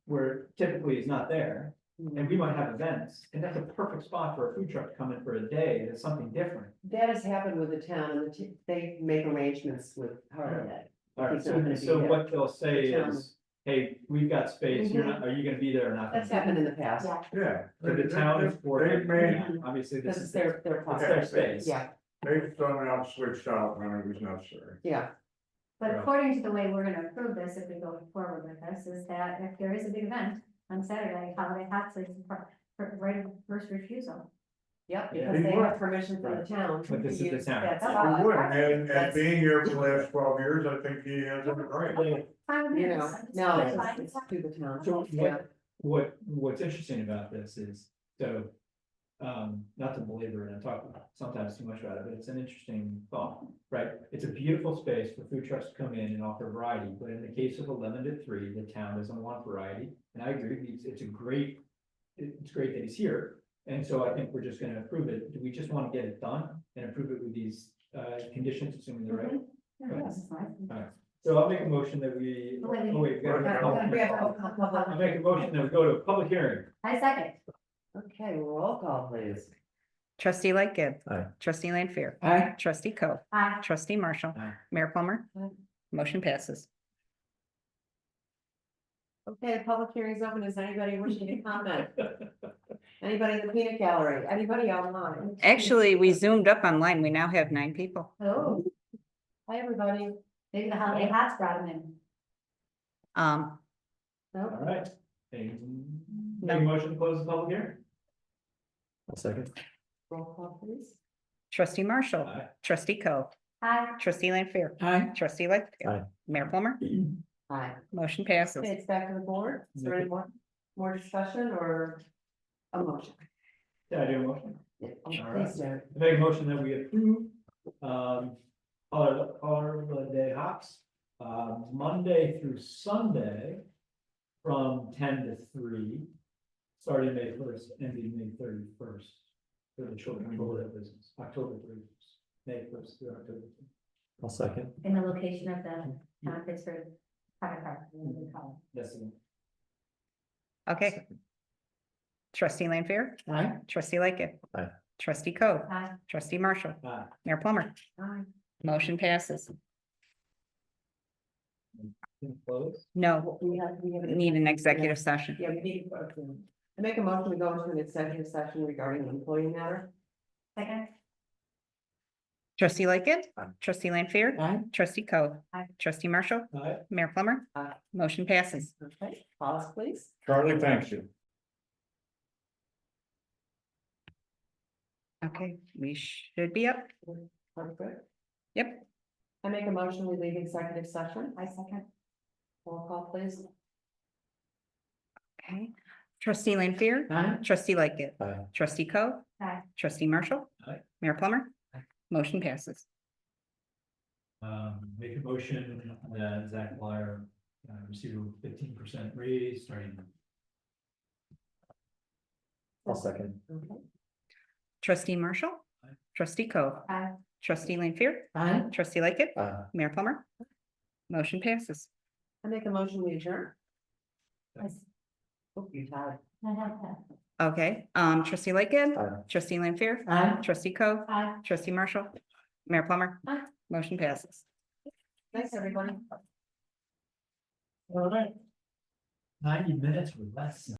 where typically he's not there, and we might have events, and that's a perfect spot for a food truck to come in for a day, that's something different. That has happened with the town, and they make arrangements with Holiday. All right, He's not gonna be so there. what they'll say The town. is, hey, we've got space, you're not, are you gonna be there or not? That's happened in the past, Yeah, Yeah. So the town is for, They've made, obviously, this this is is their it's their process, space. yeah, they've done it out, switched out when it was necessary. yeah. but Right. according to the way we're gonna approve this, if we go forward with this, is that if there is a big event on Saturday, Holiday Hot Springs, for right of first refusal. Yep, Yeah. because they have permission from the town. But this to is the use town. that He spot. would, and That's- being here for the last 12 years, I think he has it right. Fine, You yes, know, I'm just no, clarifying. it's to the town. So Yeah. what's interesting about this is, so, not to belabor it and talk sometimes too much about it, but it's an interesting thought, right? It's a beautiful space for food trucks to come in and offer variety, but in the case of 11 to 3, the town doesn't want variety. And I agree, it's great that he's here, and so I think we're just gonna approve it. Do we just wanna get it done and approve it with these, conditions, assuming they're right? Yeah, that's fine. Alright, so I'll make a motion that we, Oh, wait, oh wait, we gotta- We have I'll make a motion that we go to a public hearing. I second. Okay, roll call, please. Trustee Lightgib. Aye. Trustee Lanfair. Aye. Trustee Coe. Aye. Trustee Marshall. Aye. Mayor Plummer. Aye. Motion passes. Okay, the public hearing is open. Is anybody wishing to comment? Anybody in the peanut gallery? Anybody online? Actually, we zoomed up online. We now have 9 people. Oh, Hi, everybody. maybe the Holiday Hots brought them in. Um, Nope. All right. Make a motion to close the public hearing. I'll second. Roll call, please. Trustee Marshall. Aye. Trustee Coe. Aye. Trustee Lanfair. Aye. Trustee Lightgev. Aye. Mayor Plummer. Aye. Motion passes. Okay, it's back to the board. Is there any more discussion or a motion? Yeah, I do a motion. Yeah, All right. please do. I make a motion that we approve, holiday hops, Monday through Sunday from 10 to 3, starting May 1st, ending May 31st. For the children for that business, October 31st, May 1st through October. 3rd. I'll second. In the location of the town of Pittsburgh Fire Department, we call That's the. Okay. Trustee Lanfair. Aye. Trustee Lightgev. Aye. Trustee Coe. it. Aye. Trustee Marshall. Aye. Mayor Plummer. Aye. Motion passes. Close. No, We need an executive session. Yeah, we need. I make a motion to go into an executive session regarding an employee matter. Second. Trustee Lightgev. Aye. Trustee Lanfair. Aye. Trustee Coe. Aye. Trustee Marshall. Aye. Mayor Plummer. Aye. Motion passes. Okay, pause, please. Charlie, thanks you. Okay, we should be up. Perfect. Yep. I make a motion, we leave executive session. I second. Roll call, please. Okay. Trustee Lanfair. Aye. Trustee Lightgev. Aye. Trustee Coe. Aye. Trustee Marshall. Aye. Mayor Plummer. Aye. Motion passes. Make a motion that Zach Blyer, receive a 15% raise starting. I'll second. Okay. Trustee Marshall. Aye. Trustee Coe. Aye. Trustee Lanfair, Aye. trustee Lightgev, Uh, Mayor Plummer. Motion passes. I make a motion, we adjourn. Yes, Oh, you tired. I have that. Okay, trustee Lightgev, Aye. trustee Lanfair, Aye. trustee Co, Aye. trustee Marshall, Mayor Plummer. Aye. Motion passes. Thanks, everybody. All right. 90 minutes or less.